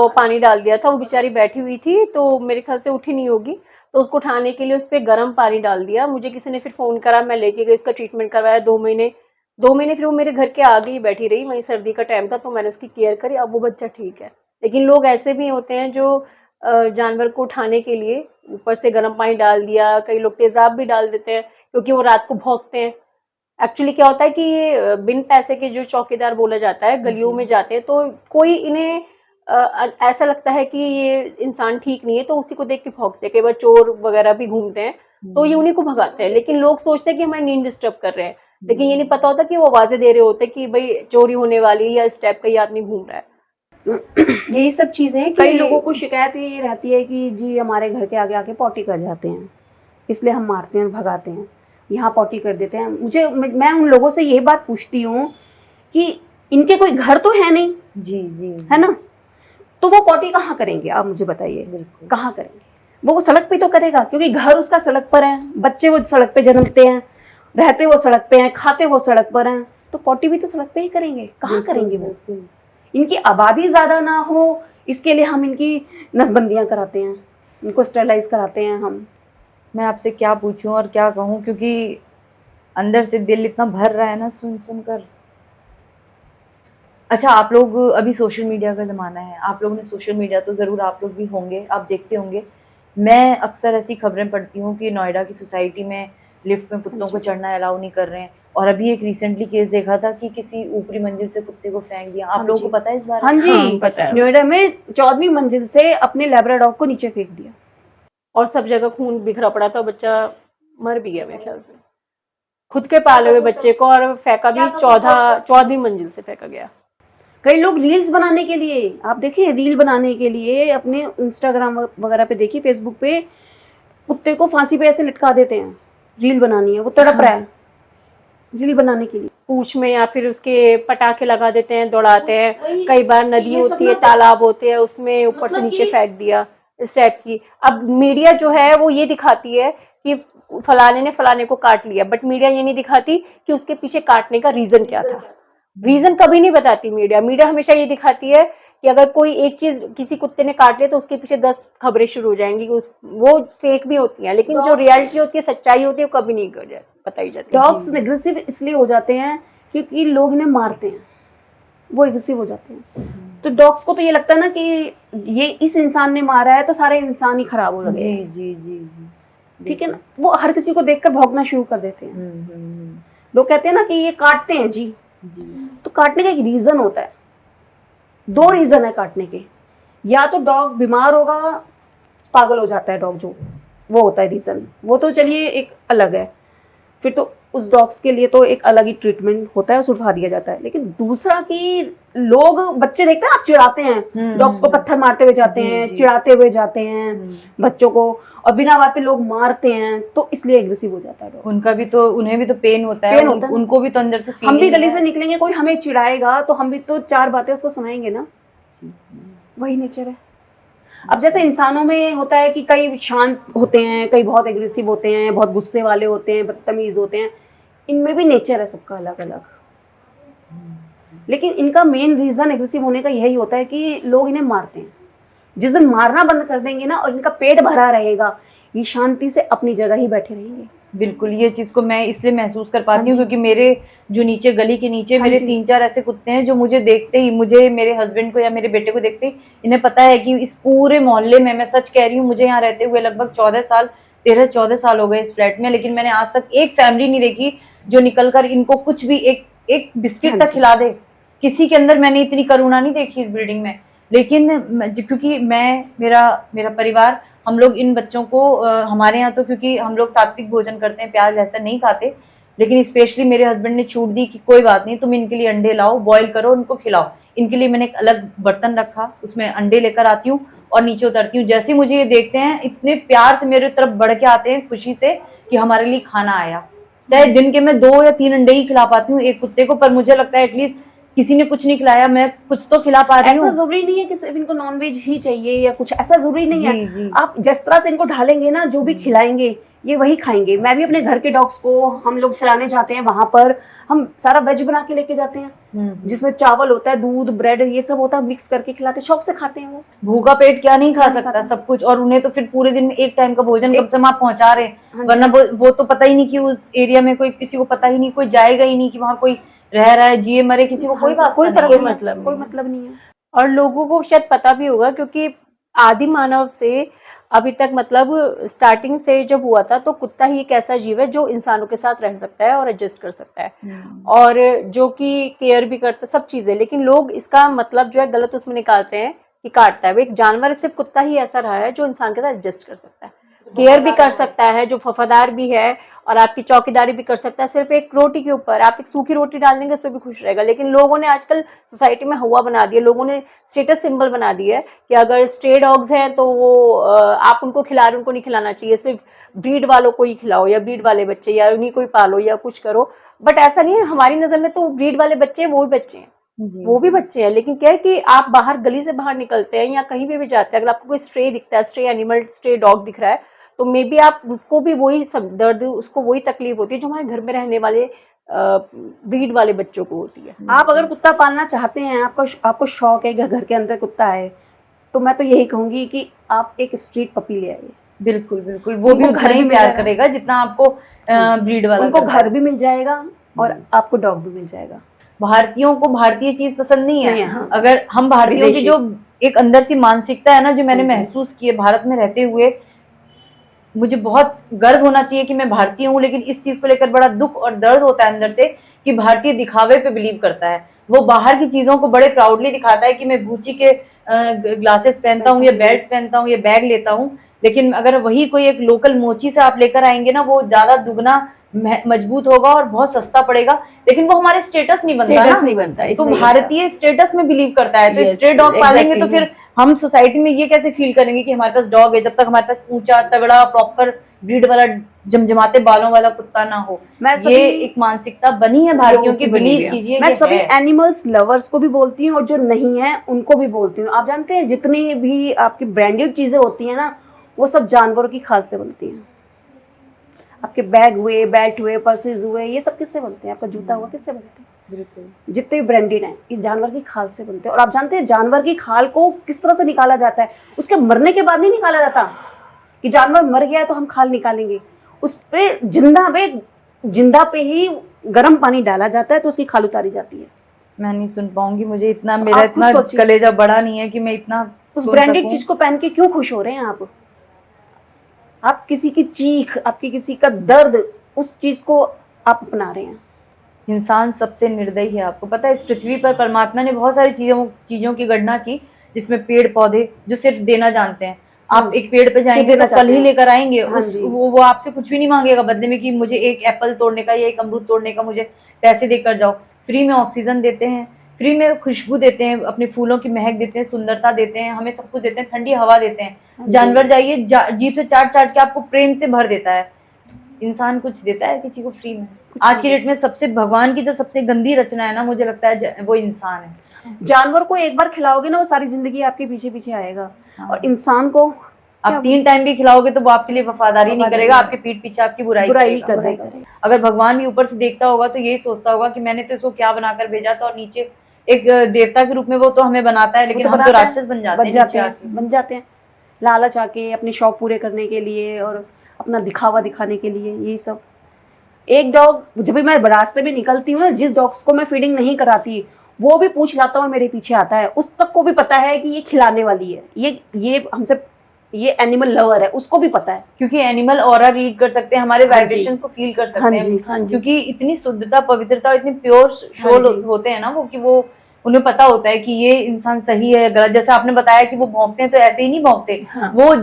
पानी डाल दिया था। वो बेचारी बैठी हुई थी तो मेरे ख्याल से उठी नहीं होगी, तो उसको उठाने के लिए उस पर गर्म पानी डाल दिया। मुझे किसी ने फिर फोन करा, मैं लेके गई, उसका ट्रीटमेंट करवाया 2 महीने फिर वो मेरे घर के आगे ही बैठी रही। वहीं सर्दी का टाइम था तो मैंने उसकी केयर करी, अब वो बच्चा ठीक है। लेकिन लोग ऐसे भी होते हैं जो जानवर को उठाने के लिए ऊपर से गर्म पानी डाल दिया, कई लोग तेजाब भी डाल देते हैं क्योंकि वो रात को भौंकते हैं। एक्चुअली क्या होता है कि ये बिन पैसे के जो चौकीदार बोला जाता है, गलियों में जाते हैं, तो कोई इन्हें ऐसा लगता है कि ये इंसान ठीक नहीं है तो उसी को देख के भौंकते हैं। कई बार चोर वगैरह भी घूमते हैं तो ये उन्हीं को भगाते हैं, लेकिन लोग सोचते हैं कि हमारी नींद डिस्टर्ब कर रहे हैं, लेकिन ये नहीं पता होता कि वो आवाजें दे रहे होते कि भाई चोरी होने वाली है या इस टाइप का ये आदमी घूम रहा है। यही सब चीजें कई लोगों को शिकायत ये रहती है कि जी हमारे घर के आगे आके पॉटी कर जाते हैं, इसलिए हम मारते हैं और भगाते हैं, यहाँ पॉटी कर देते हैं। मैं उन लोगों से ये बात पूछती हूँ कि इनके कोई घर तो है नहीं, जी है ना, तो वो पॉटी कहाँ करेंगे? आप मुझे बताइए, कहाँ करेंगे? वो सड़क पे तो करेगा क्योंकि घर उसका सड़क पर है, बच्चे वो सड़क पे जन्मते हैं, रहते वो सड़क पे हैं, खाते वो सड़क पर हैं, तो पॉटी भी तो सड़क पे ही करेंगे। कहाँ करेंगे वो? इनकी आबादी ज़्यादा ना हो इसके लिए हम इनकी नसबंदियाँ कराते हैं, इनको स्टरलाइज कराते हैं हम। मैं आपसे क्या पूछूं और क्या कहूं, क्योंकि अंदर से दिल इतना भर रहा है ना सुन कर। अच्छा, आप लोग अभी सोशल मीडिया का ज़माना है, आप लोगों ने सोशल मीडिया तो ज़रूर आप लोग भी होंगे, आप देखते होंगे मैं अक्सर ऐसी खबरें पढ़ती हूँ कि नोएडा की सोसाइटी में लिफ्ट में कुत्तों को जी। चढ़ना अलाउ नहीं कर रहे हैं, और अभी एक रिसेंटली केस देखा था कि किसी ऊपरी मंजिल से कुत्ते को फेंक दिया। आप हाँ लोगों जी। को पता है इस बारे हाँ में? जी, हाँ, पता है। नोएडा में 14वीं मंजिल से अपने लैब्राडॉग को नीचे फेंक दिया। और सब जगह खून बिखरा पड़ा था, बच्चा मर भी गया मेरे ख्याल से। खुद के पाले हुए बच्चे को, और फेंका भी 14वीं मंजिल से फेंका गया। कई लोग रील्स बनाने के लिए, आप देखिए रील बनाने के लिए अपने इंस्टाग्राम वगैरह पे देखिए, फेसबुक पे कुत्ते को फांसी पे ऐसे लटका देते हैं, रील बनानी है, वो तड़प रहा है रील बनाने के लिए। पूंछ में या फिर उसके पटाखे लगा देते हैं, दौड़ाते हैं। कई बार नदी ये सब होती है, ना तालाब होते हैं, उसमें ऊपर से मतलब नीचे कि फेंक दिया, इस टाइप की। अब मीडिया जो है वो ये दिखाती है कि फलाने ने फलाने को काट लिया, बट मीडिया ये नहीं दिखाती कि उसके पीछे काटने का रीजन क्या था। रीजन कभी नहीं बताती मीडिया। मीडिया हमेशा ये दिखाती है कि अगर कोई एक चीज किसी कुत्ते ने काट लिया तो उसके पीछे 10 खबरें शुरू हो जाएंगी। वो फेक भी होती हैं, लेकिन जो रियलिटी होती है, सच्चाई होती है, वो कभी नहीं बताई जाती। डॉग्स एग्रेसिव इसलिए हो जाते हैं क्योंकि लोग इन्हें मारते हैं, वो एग्रेसिव हो जाते हैं। तो डॉग्स को तो ये लगता है ना कि ये इस इंसान ने मारा है तो सारे इंसान ही खराब हो गए। जी जी जी जी, ठीक है ना, वो हर किसी को देखकर भौंकना शुरू कर देते हैं। लोग कहते हैं ना कि ये काटते हैं जी, तो काटने का एक रीजन होता है, 2 रीजन है काटने के। या तो डॉग बीमार होगा, पागल हो जाता है डॉग, जो वो होता है रीजन, वो तो चलिए एक अलग है, फिर तो उस डॉग्स के लिए तो एक अलग ही ट्रीटमेंट होता है, उसे उठा दिया जाता है। लेकिन दूसरा कि लोग बच्चे देखते हैं, आप चिढ़ाते हैं डॉग्स को, पत्थर मारते हुए जाते हैं, चिढ़ाते हुए जाते हैं बच्चों को, और बिना बात पे लोग मारते हैं, तो इसलिए एग्रेसिव हो जाता है डॉग। उन्हें भी तो पेन होता है, उनको भी तो अंदर से हम भी फीलिंग गली है। से निकलेंगे, कोई हमें चिढ़ाएगा तो हम भी तो 4 बातें उसको सुनाएंगे ना, वही नेचर है। अब जैसे इंसानों में होता है कि कई शांत होते हैं, कई बहुत एग्रेसिव होते हैं, बहुत गुस्से वाले होते हैं, बदतमीज होते हैं, इनमें भी नेचर है सबका अलग अलग। लेकिन इनका मेन रीजन एग्रेसिव होने का यही होता है कि लोग इन्हें मारते हैं। जिस दिन मारना बंद कर देंगे ना और इनका पेट भरा रहेगा, ये शांति से अपनी जगह ही बैठे रहेंगे। बिल्कुल, ये चीज को मैं इसलिए महसूस कर पाती हूँ क्योंकि मेरे जो नीचे गली के नीचे मेरे 3-4 ऐसे कुत्ते हैं जो मुझे देखते ही, मुझे, मेरे हस्बैंड को या मेरे बेटे को देखते ही इन्हें पता है कि इस पूरे मोहल्ले में, मैं सच कह रही हूँ, मुझे यहाँ रहते हुए लगभग 13-14 साल हो गए इस फ्लैट में, लेकिन मैंने आज तक एक फैमिली नहीं देखी जो निकल कर इनको कुछ भी एक बिस्किट तक खिला दे। किसी के अंदर मैंने इतनी करुणा नहीं देखी इस ब्रीडिंग में। लेकिन क्योंकि मेरा परिवार, हम लोग इन बच्चों को हमारे यहाँ तो क्योंकि हम लोग सात्विक भोजन करते हैं, प्याज लहसुन नहीं खाते, लेकिन स्पेशली मेरे हस्बैंड ने छूट दी कि कोई बात नहीं, तुम इनके लिए अंडे लाओ, बॉईल करो, उनको खिलाओ। इनके लिए मैंने एक अलग बर्तन रखा, उसमें अंडे लेकर आती हूँ और नीचे उतरती हूँ। जैसे मुझे ये देखते हैं, इतने प्यार से मेरे तरफ बढ़ के आते हैं, खुशी से कि हमारे लिए खाना आया। चाहे दिन के मैं 2 या 3 अंडे ही खिला पाती हूँ एक कुत्ते को, पर मुझे लगता है एटलीस्ट किसी ने कुछ नहीं खिलाया, मैं कुछ तो खिला पा रही हूँ। ऐसा जरूरी नहीं है कि सिर्फ इनको नॉनवेज ही चाहिए या कुछ, ऐसा जरूरी नहीं है। जी। आप जिस तरह से इनको ढालेंगे ना, जो भी खिलाएंगे ये वही खाएंगे। मैं भी अपने घर के डॉग्स को, हम लोग खिलाने जाते हैं, वहां पर हम सारा वेज बना के लेके जाते हैं, जिसमें चावल होता है, दूध, ब्रेड, ये सब होता है, मिक्स करके खिलाते हैं, शौक से खाते हैं। वो भूखा पेट क्या नहीं खा सकता सब कुछ, और उन्हें तो फिर पूरे दिन में एक टाइम का भोजन कम से कम आप पहुंचा रहे हैं, वरना वो तो पता ही नहीं कि उस एरिया में कोई, किसी को पता ही नहीं, कोई जाएगा ही नहीं कि वहाँ कोई रह रहा है, जिए मरे, किसी को कोई मतलब नहीं है। और लोगों को शायद पता भी होगा क्योंकि आदि मानव से अभी तक, मतलब स्टार्टिंग से जब हुआ था, तो कुत्ता ही एक ऐसा जीव है जो इंसानों के साथ रह सकता है और एडजस्ट कर सकता है, और जो कि केयर भी करता है, सब चीजें। लेकिन लोग इसका मतलब जो है गलत उसमें निकालते हैं कि काटता है। वो एक जानवर, सिर्फ कुत्ता ही ऐसा रहा है जो इंसान के साथ एडजस्ट कर सकता है, केयर भी कर सकता है, जो वफादार भी है, और आपकी चौकीदारी भी कर सकता है। सिर्फ एक रोटी के ऊपर, आप एक सूखी रोटी डाल देंगे उस पर भी खुश रहेगा। लेकिन लोगों ने आजकल सोसाइटी में हवा बना दी है, लोगों ने स्टेटस सिंबल बना दिया है कि अगर स्ट्रे डॉग्स हैं तो वो आप उनको खिला रहे, उनको नहीं खिलाना चाहिए, सिर्फ ब्रीड वालों को ही खिलाओ, या ब्रीड वाले बच्चे, या उन्हीं को ही पालो, या कुछ करो। बट ऐसा नहीं है, हमारी नजर में तो ब्रीड वाले बच्चे वो भी बच्चे हैं, वो भी बच्चे हैं। लेकिन क्या है कि आप बाहर, गली से बाहर निकलते हैं या कहीं भी जाते हैं, अगर आपको कोई स्ट्रे दिखता है, स्ट्रे एनिमल, स्ट्रे डॉग दिख रहा है, तो मे बी आप उसको भी वही सब दर्द, उसको वही तकलीफ होती है जो हमारे घर में रहने वाले ब्रीड वाले बच्चों को होती है। आप अगर कुत्ता पालना चाहते हैं, आपको शौक है घर के अंदर कुत्ता है, तो मैं तो यही कहूंगी कि आप एक स्ट्रीट पपी ले आइए। बिल्कुल, वो भी घर ही प्यार करेगा जितना आपको ब्रीड वाला। उनको घर भी मिल जाएगा और आपको डॉग भी मिल जाएगा। भारतीयों को भारतीय चीज पसंद नहीं है। हाँ। अगर हम भारतीयों की जो एक अंदर सी मानसिकता है ना, जो मैंने महसूस की है भारत में रहते हुए, मुझे बहुत गर्व होना चाहिए कि मैं भारतीय हूँ, लेकिन इस चीज को लेकर बड़ा दुख और दर्द होता है अंदर से कि भारतीय दिखावे पे बिलीव करता है। वो बाहर की चीजों को बड़े प्राउडली दिखाता है कि मैं गुची के ग्लासेस पहनता हूँ या बेल्ट पहनता हूँ या बैग लेता हूँ, लेकिन अगर वही कोई एक लोकल मोची से आप लेकर आएंगे ना, वो ज्यादा दुगना मजबूत होगा और बहुत सस्ता पड़ेगा, लेकिन वो हमारे स्टेटस नहीं बनता ना। स्टेटस नहीं बनता, तो इसलिए भारतीय स्टेटस में बिलीव करता है, तो Yes, स्ट्रे डॉग पालेंगे तो exactly. फिर हम सोसाइटी में ये कैसे फील करेंगे कि हमारे पास डॉग है, जब तक हमारे पास ऊंचा तगड़ा प्रॉपर ब्रीड वाला जमजमाते बालों वाला कुत्ता ना हो। मैं ये सभी एक मानसिकता बनी है भारतीयों की, बनी हुई बिलीव है। कीजिए मैं ये सभी है। एनिमल्स लवर्स को भी बोलती हूँ और जो नहीं है उनको भी बोलती हूँ। आप जानते हैं जितनी भी आपकी ब्रांडेड चीजें होती हैं ना, वो सब जानवरों की खाल से बनती हैं। आपके बैग हुए, बैट हुए, पर्सेज हुए, ये सब किससे बनते हैं? आपका जूता हुआ, किससे बनते हैं? बिल्कुल। जितने भी ब्रांडेड हैं इस जानवर की खाल से बनते हैं। और आप जानते हैं जानवर की खाल को किस तरह से निकाला जाता है? उसके मरने के बाद नहीं निकाला जाता कि जानवर मर गया है तो हम खाल निकालेंगे। उस पे जिंदा पे ही गर्म पानी डाला जाता है तो उसकी खाल उतारी जाती है। मैं नहीं सुन पाऊंगी, मुझे इतना, मेरा आप खुद इतना सोचिए। कलेजा बड़ा नहीं है कि मैं इतना उस सुन ब्रांडेड सकूं। चीज को पहन के क्यों खुश हो रहे हैं आप किसी की चीख, आपकी किसी का दर्द, उस चीज को आप अपना रहे हैं। इंसान सबसे निर्दयी है। आपको पता है इस पृथ्वी पर परमात्मा ने बहुत सारी चीजों की गणना की, जिसमें पेड़ पौधे जो सिर्फ देना जानते हैं। आप एक पेड़ पे जाएंगे देना तो फल चाहते ही हैं। लेकर आएंगे, हाँ उस जी। वो आपसे कुछ भी नहीं मांगेगा बदले में कि मुझे एक एप्पल तोड़ने का या एक अमरूद तोड़ने का मुझे पैसे देकर जाओ। फ्री में ऑक्सीजन देते हैं, फ्री में खुशबू देते हैं, अपने फूलों की महक देते हैं, सुंदरता देते हैं, हमें सब कुछ देते हैं, ठंडी हवा देते हैं। जानवर जाइए जीभ से चाट चाट के आपको प्रेम से भर देता है। इंसान कुछ देता है किसी को फ्री में? आज की डेट में सबसे भगवान की जो सबसे गंदी रचना है ना, मुझे लगता है वो इंसान है। जानवर को एक बार खिलाओगे ना, वो सारी जिंदगी आपके पीछे पीछे आएगा। और इंसान को आप 3 टाइम भी खिलाओगे तो वो आपके लिए वफादारी नहीं करेगा, आपके पीठ पीछे आपकी बुराई कर देगा। अगर भगवान भी ऊपर से देखता होगा तो यही सोचता होगा कि मैंने तो इसको क्या बनाकर भेजा था, और नीचे एक देवता के रूप में वो तो हमें बनाता है, लेकिन हम तो राक्षस बन जाते हैं। लालच आके अपने शौक पूरे करने के लिए और अपना दिखावा दिखाने के लिए, यही सब। एक डॉग, जब भी मैं रास्ते में निकलती हूँ ना, जिस डॉग्स को मैं फीडिंग नहीं कराती वो भी पूछ लाता हूँ, मेरे पीछे आता है। उस तक को भी पता है कि ये खिलाने वाली है, ये हमसे, ये एनिमल लवर है, उसको भी पता है। क्योंकि एनिमल ऑरा रीड कर सकते हैं, हमारे वाइब्रेशंस को फील कर सकते हैं। क्योंकि इतनी शुद्धता, पवित्रता, इतनी प्योर सोल होते हैं ना वो, कि वो उन्हें पता होता है कि ये इंसान सही है गलत। जैसे आपने बताया कि वो भौंकते हैं तो ऐसे ही नहीं भौंकते, वो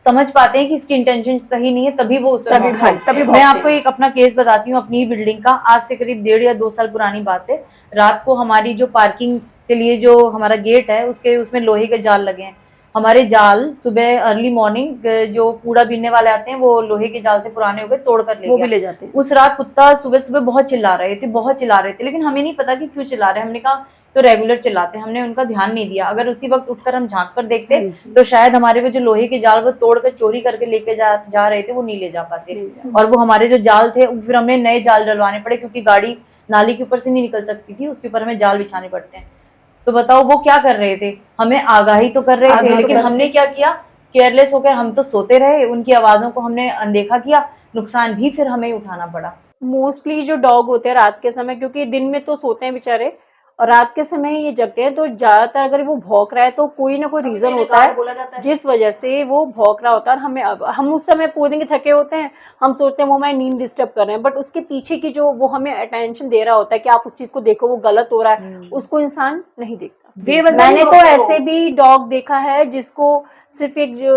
समझ पाते हैं कि इसकी इंटेंशन सही नहीं है, तभी वो उस पर तभी मैं आपको एक अपना केस बताती हूँ अपनी बिल्डिंग का। आज से करीब 1.5 या 2 साल पुरानी बात है। रात को हमारी जो पार्किंग के लिए जो हमारा गेट है उसमें लोहे के जाल लगे हैं। हमारे जाल सुबह अर्ली मॉर्निंग जो कूड़ा बीनने वाले आते हैं, वो लोहे के जाल थे, पुराने हो गए, तोड़ कर ले जाते हैं। उस रात कुत्ता सुबह सुबह बहुत चिल्ला रहे थे, लेकिन हमें नहीं पता कि क्यों चिल्ला रहे हैं। हमने कहा तो रेगुलर चिल्लाते, हमने उनका ध्यान नहीं दिया। अगर उसी वक्त उठकर हम झांक कर देखते तो शायद हमारे वो जो लोहे के जाल वो तोड़कर चोरी करके लेके जा रहे थे, वो नहीं ले जा पाते। और वो हमारे जो जाल थे फिर हमें नए जाल डलवाने पड़े, क्योंकि गाड़ी नाली के ऊपर से नहीं निकल सकती थी, उसके ऊपर हमें जाल बिछाने पड़ते हैं। तो बताओ वो क्या कर रहे थे? हमें आगाही तो कर रहे थे, लेकिन हमने क्या किया, केयरलेस होकर हम तो सोते रहे, उनकी आवाजों को हमने अनदेखा किया, नुकसान भी फिर हमें उठाना पड़ा। मोस्टली जो डॉग होते हैं रात के समय, क्योंकि दिन में तो सोते हैं बेचारे और रात के समय ये जगते हैं, तो ज्यादातर अगर वो भौंक रहा है तो कोई ना कोई रीजन होता है जिस वजह से वो भौंक रहा होता है। और हम उस समय पूरे दिन थके होते हैं, हम सोचते हैं वो हमारी नींद डिस्टर्ब कर रहे हैं, बट उसके पीछे की जो वो हमें अटेंशन दे रहा होता है कि आप उस चीज को देखो, वो गलत हो रहा है, उसको इंसान नहीं देखता। मैंने तो ऐसे भी डॉग देखा है जिसको सिर्फ एक जो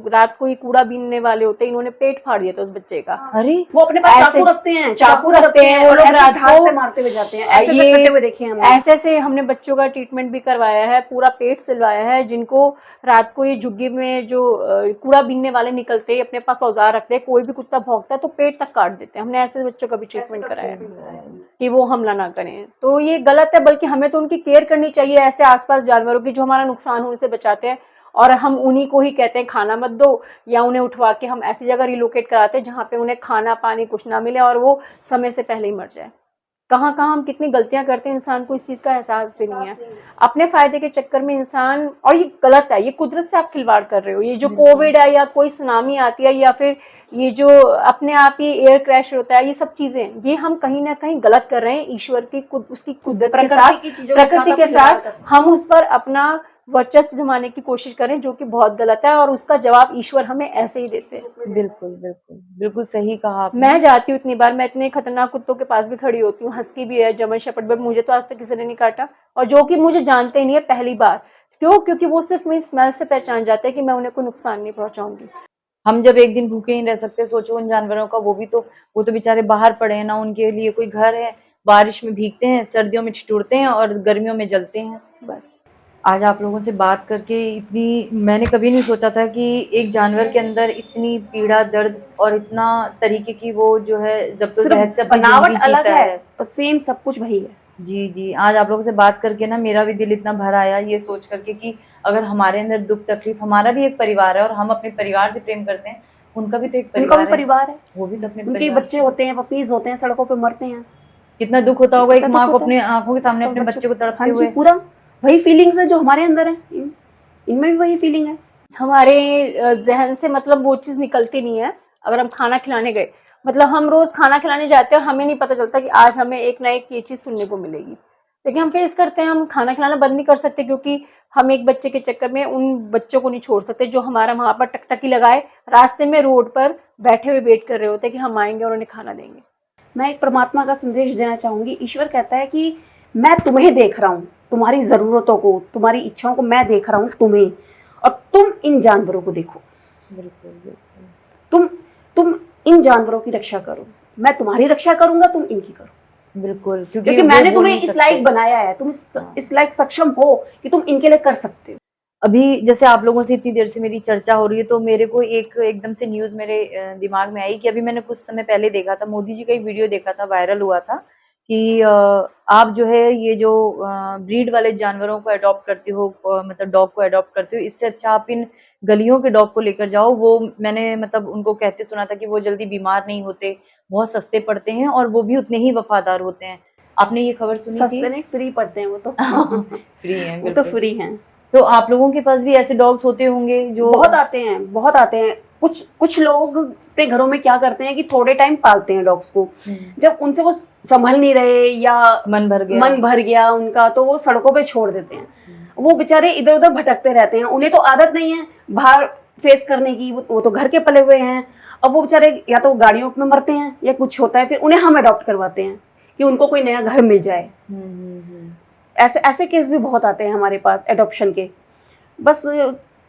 रात को ही कूड़ा बीनने वाले होते हैं, इन्होंने पेट फाड़ दिया था उस बच्चे का। अरे वो अपने पास चाकू रखते हैं, वो लोग रात को मारते हुए जाते हैं। ऐसे कटे हुए देखे हमने। ऐसे हमने बच्चों का ट्रीटमेंट भी करवाया है, पूरा पेट सिलवाया है, जिनको रात को ये झुग्गी में जो कूड़ा बीनने वाले निकलते हैं, अपने पास औजार रखते हैं, कोई भी कुत्ता भौंकता है तो पेट तक काट देते हैं। हमने ऐसे बच्चों का भी ट्रीटमेंट कराया है कि वो हमला ना करें। तो ये गलत है, बल्कि हमें तो उनकी केयर करनी चाहिए, ऐसे आसपास जानवरों की जो हमारा नुकसान होने से बचाते हैं। और हम उन्हीं को ही कहते हैं खाना मत दो, या उन्हें उठवा के हम ऐसी जगह रिलोकेट कराते हैं जहाँ पे उन्हें खाना पानी कुछ ना मिले और वो समय से पहले ही मर जाए। कहाँ कहाँ हम कितनी गलतियां करते हैं, इंसान को इस चीज का एहसास भी नहीं है। अपने फायदे के चक्कर में इंसान, और ये गलत है, ये कुदरत से आप खिलवाड़ कर रहे हो। ये जो कोविड है या कोई सुनामी आती है या फिर ये जो अपने आप ही एयर क्रैश होता है, ये सब चीजें ये हम कहीं ना कहीं गलत कर रहे हैं। ईश्वर की उसकी कुदरत के साथ, प्रकृति के साथ हम उस पर अपना वर्चस्व जमाने की कोशिश करें, जो कि बहुत गलत है, और उसका जवाब ईश्वर हमें ऐसे ही देते हैं। बिल्कुल बिल्कुल बिल्कुल सही कहा आपने। मैं जाती हूँ इतनी बार, मैं इतने खतरनाक कुत्तों के पास भी खड़ी होती हूँ, हस्की भी है, जर्मन शेपर्ड भी, मुझे तो आज तक किसी ने नहीं काटा, और जो कि मुझे जानते ही नहीं है पहली बार। क्यों? क्योंकि वो सिर्फ मेरी स्मेल से पहचान जाते हैं कि मैं उन्हें कोई नुकसान नहीं पहुंचाऊंगी। हम जब एक दिन भूखे ही रह सकते, सोचो उन जानवरों का। वो तो बेचारे बाहर पड़े हैं ना, उनके लिए कोई घर है। बारिश में भीगते हैं, सर्दियों में ठिठुरते हैं और गर्मियों में जलते हैं। बस आज आप लोगों से बात करके इतनी, मैंने कभी नहीं सोचा था कि एक जानवर के अंदर इतनी पीड़ा, दर्द और इतना तरीके की वो जो है जद्दोजहद से सिर्फ अपनी बनावट जिंदगी अलग जीता है है। और सेम सब कुछ वही है। जी जी, आज आप लोगों से बात करके ना मेरा भी दिल इतना भर आया, ये सोच करके कि अगर हमारे अंदर दुख तकलीफ, हमारा भी एक परिवार है और हम अपने परिवार से प्रेम करते हैं, उनका भी तो एक उनका भी परिवार है। परिवार है, वो भी तो अपने उनके परिवार बच्चे से, होते हैं, पपीज होते हैं, सड़कों पे मरते हैं। कितना दुख होता होगा एक कितना दुख माँ को होता है अपने आंखों के सामने सब अपने बच्चों बच्चे को को। तड़पते हाँ जी, हुए। पूरा वही फीलिंग्स है जो हमारे अंदर है, इनमें भी वही फीलिंग है। हमारे जहन से मतलब वो चीज़ निकलती नहीं है। अगर हम खाना खिलाने गए, मतलब हम रोज़ खाना खिलाने जाते हैं, हमें नहीं पता चलता कि आज हमें एक ना एक ये चीज़ सुनने को मिलेगी। लेकिन हम फेस करते हैं, हम खाना खिलाना बंद नहीं कर सकते, क्योंकि हम एक बच्चे के चक्कर में उन बच्चों को नहीं छोड़ सकते जो हमारा वहाँ पर टकटकी लगाए रास्ते में रोड पर बैठे हुए वेट कर रहे होते हैं कि हम आएंगे और उन्हें खाना देंगे। मैं एक परमात्मा का संदेश देना चाहूंगी। ईश्वर कहता है कि मैं तुम्हें देख रहा हूँ, तुम्हारी ज़रूरतों को, तुम्हारी इच्छाओं को मैं देख रहा हूँ तुम्हें, और तुम इन जानवरों को देखो। बिल्कुल बिल्कुल तुम इन जानवरों की रक्षा करो, मैं तुम्हारी रक्षा करूंगा, तुम इनकी करो। बिल्कुल, क्योंकि वो मैंने बोल तुम्हें नहीं इस सकते। लायक बनाया है, तुम इस लायक सक्षम हो कि तुम इनके लिए कर सकते हो। अभी जैसे आप लोगों से इतनी देर से मेरी चर्चा हो रही है, तो मेरे को एकदम से न्यूज़ मेरे दिमाग में आई कि अभी मैंने कुछ समय पहले देखा था, मोदी जी का एक वीडियो देखा था, वायरल हुआ था कि आप जो है ये जो ब्रीड वाले जानवरों को अडॉप्ट करते हो, मतलब डॉग को अडॉप्ट करते हो, इससे अच्छा आप इन गलियों के डॉग को लेकर जाओ। वो मैंने मतलब उनको कहते सुना था कि वो जल्दी बीमार नहीं होते, बहुत सस्ते पड़ते हैं और वो भी उतने ही वफादार होते हैं। आपने ये खबर सुनी थी? सस्ते नहीं, फ्री पड़ते हैं वो तो। फ्री हैं, वो तो बिल्कुल। फ्री हैं। तो आप लोगों के पास भी ऐसे डॉग्स होते होंगे जो बहुत आते हैं, बहुत आते हैं। कुछ लोग अपने घरों में क्या करते हैं कि थोड़े टाइम पालते हैं डॉग्स को, जब उनसे वो संभल नहीं रहे या मन भर गया उनका, तो वो सड़कों पे छोड़ देते हैं। वो बेचारे इधर उधर भटकते रहते हैं, उन्हें तो आदत नहीं है बाहर फेस करने की, वो तो घर के पले हुए हैं। अब वो बेचारे या तो गाड़ियों में मरते हैं या कुछ होता है, फिर उन्हें हम अडॉप्ट करवाते हैं कि उनको कोई नया घर मिल जाए। ऐसे ऐसे केस भी बहुत आते हैं हमारे पास एडॉप्शन के। बस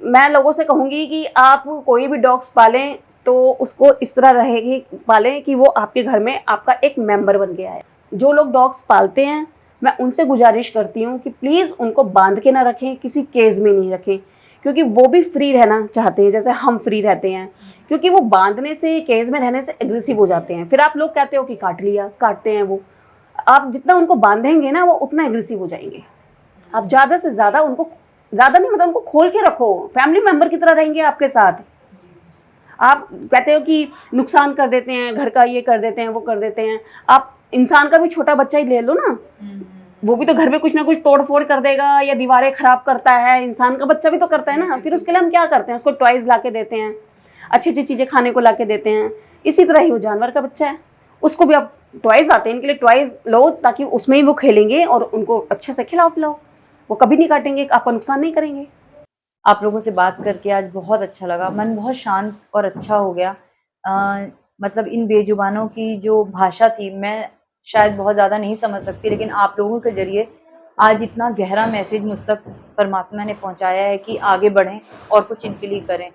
मैं लोगों से कहूँगी कि आप कोई भी डॉग्स पालें तो उसको इस तरह रहेगी पालें कि वो आपके घर में आपका एक मेंबर बन गया है। जो लोग डॉग्स पालते हैं, मैं उनसे गुजारिश करती हूँ कि प्लीज़ उनको बांध के ना रखें, किसी केज में नहीं रखें, क्योंकि वो भी फ्री रहना चाहते हैं जैसे हम फ्री रहते हैं। क्योंकि वो बांधने से, केज में रहने से एग्रेसिव हो जाते हैं, फिर आप लोग कहते हो कि काट लिया, काटते हैं वो। आप जितना उनको बांधेंगे ना, वो उतना एग्रेसिव हो जाएंगे। आप ज़्यादा से ज़्यादा उनको, ज़्यादा नहीं मतलब उनको खोल के रखो, फैमिली मेंबर की तरह रहेंगे आपके साथ। आप कहते हो कि नुकसान कर देते हैं, घर का ये कर देते हैं, वो कर देते हैं। आप इंसान का भी छोटा बच्चा ही ले लो ना, वो भी तो घर में कुछ ना कुछ तोड़ फोड़ कर देगा या दीवारें खराब करता है। इंसान का बच्चा भी तो करता है ना। फिर उसके लिए हम क्या करते हैं, उसको टॉयज ला के देते हैं, अच्छी अच्छी चीज़ें खाने को ला के देते हैं। इसी तरह ही वो जानवर का बच्चा है, उसको भी आप टॉयज आते हैं, इनके लिए टॉयज लो ताकि उसमें ही वो खेलेंगे और उनको अच्छे से खिलाओ पिलाओ। वो कभी नहीं काटेंगे, आपका नुकसान नहीं करेंगे। आप लोगों से बात करके आज बहुत अच्छा लगा, मन बहुत शांत और अच्छा हो गया। मतलब इन बेजुबानों की जो भाषा थी, मैं शायद बहुत ज़्यादा नहीं समझ सकती, लेकिन आप लोगों के जरिए आज इतना गहरा मैसेज मुझ तक परमात्मा ने पहुंचाया है कि आगे बढ़ें और कुछ इनके लिए करें।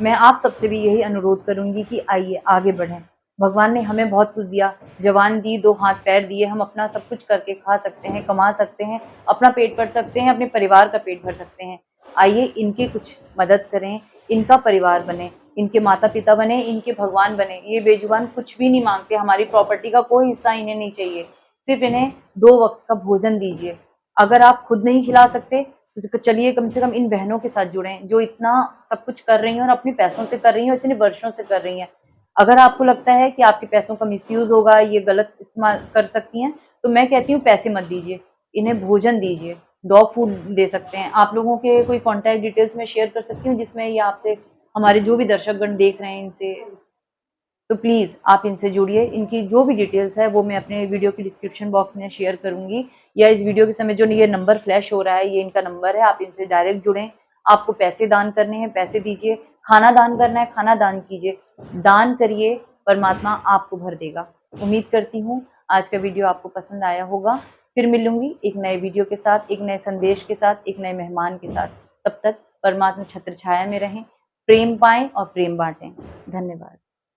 मैं आप सबसे भी यही अनुरोध करूंगी कि आइए आगे बढ़ें। भगवान ने हमें बहुत कुछ दिया, जवान दी, 2 हाथ पैर दिए, हम अपना सब कुछ करके खा सकते हैं, कमा सकते हैं, अपना पेट भर सकते हैं, अपने परिवार का पेट भर सकते हैं। आइए इनकी कुछ मदद करें, इनका परिवार बने, इनके माता पिता बने, इनके भगवान बने। ये बेजुबान कुछ भी नहीं मांगते, हमारी प्रॉपर्टी का कोई हिस्सा इन्हें नहीं चाहिए, सिर्फ इन्हें 2 वक्त का भोजन दीजिए। अगर आप खुद नहीं खिला सकते तो चलिए कम से कम इन बहनों के साथ जुड़ें जो इतना सब कुछ कर रही हैं और अपने पैसों से कर रही हैं और इतने वर्षों से कर रही हैं। अगर आपको लगता है कि आपके पैसों का मिसयूज होगा, ये गलत इस्तेमाल कर सकती हैं, तो मैं कहती हूँ पैसे मत दीजिए, इन्हें भोजन दीजिए, डॉग फूड दे सकते हैं। आप लोगों के कोई कॉन्टैक्ट डिटेल्स मैं शेयर कर सकती हूँ जिसमें ये आपसे, हमारे जो भी दर्शकगण देख रहे हैं, इनसे तो प्लीज़ आप इनसे जुड़िए। इनकी जो भी डिटेल्स है वो मैं अपने वीडियो की डिस्क्रिप्शन बॉक्स में शेयर करूंगी, या इस वीडियो के समय जो ये नंबर फ्लैश हो रहा है ये इनका नंबर है, आप इनसे डायरेक्ट जुड़ें। आपको पैसे दान करने हैं पैसे दीजिए, खाना दान करना है खाना दान कीजिए, दान करिए, परमात्मा आपको भर देगा। उम्मीद करती हूँ आज का वीडियो आपको पसंद आया होगा। फिर मिलूंगी एक नए वीडियो के साथ, एक नए संदेश के साथ, एक नए मेहमान के साथ। तब तक परमात्मा छत्र छाया में रहें, प्रेम पाएं और प्रेम बांटें। धन्यवाद।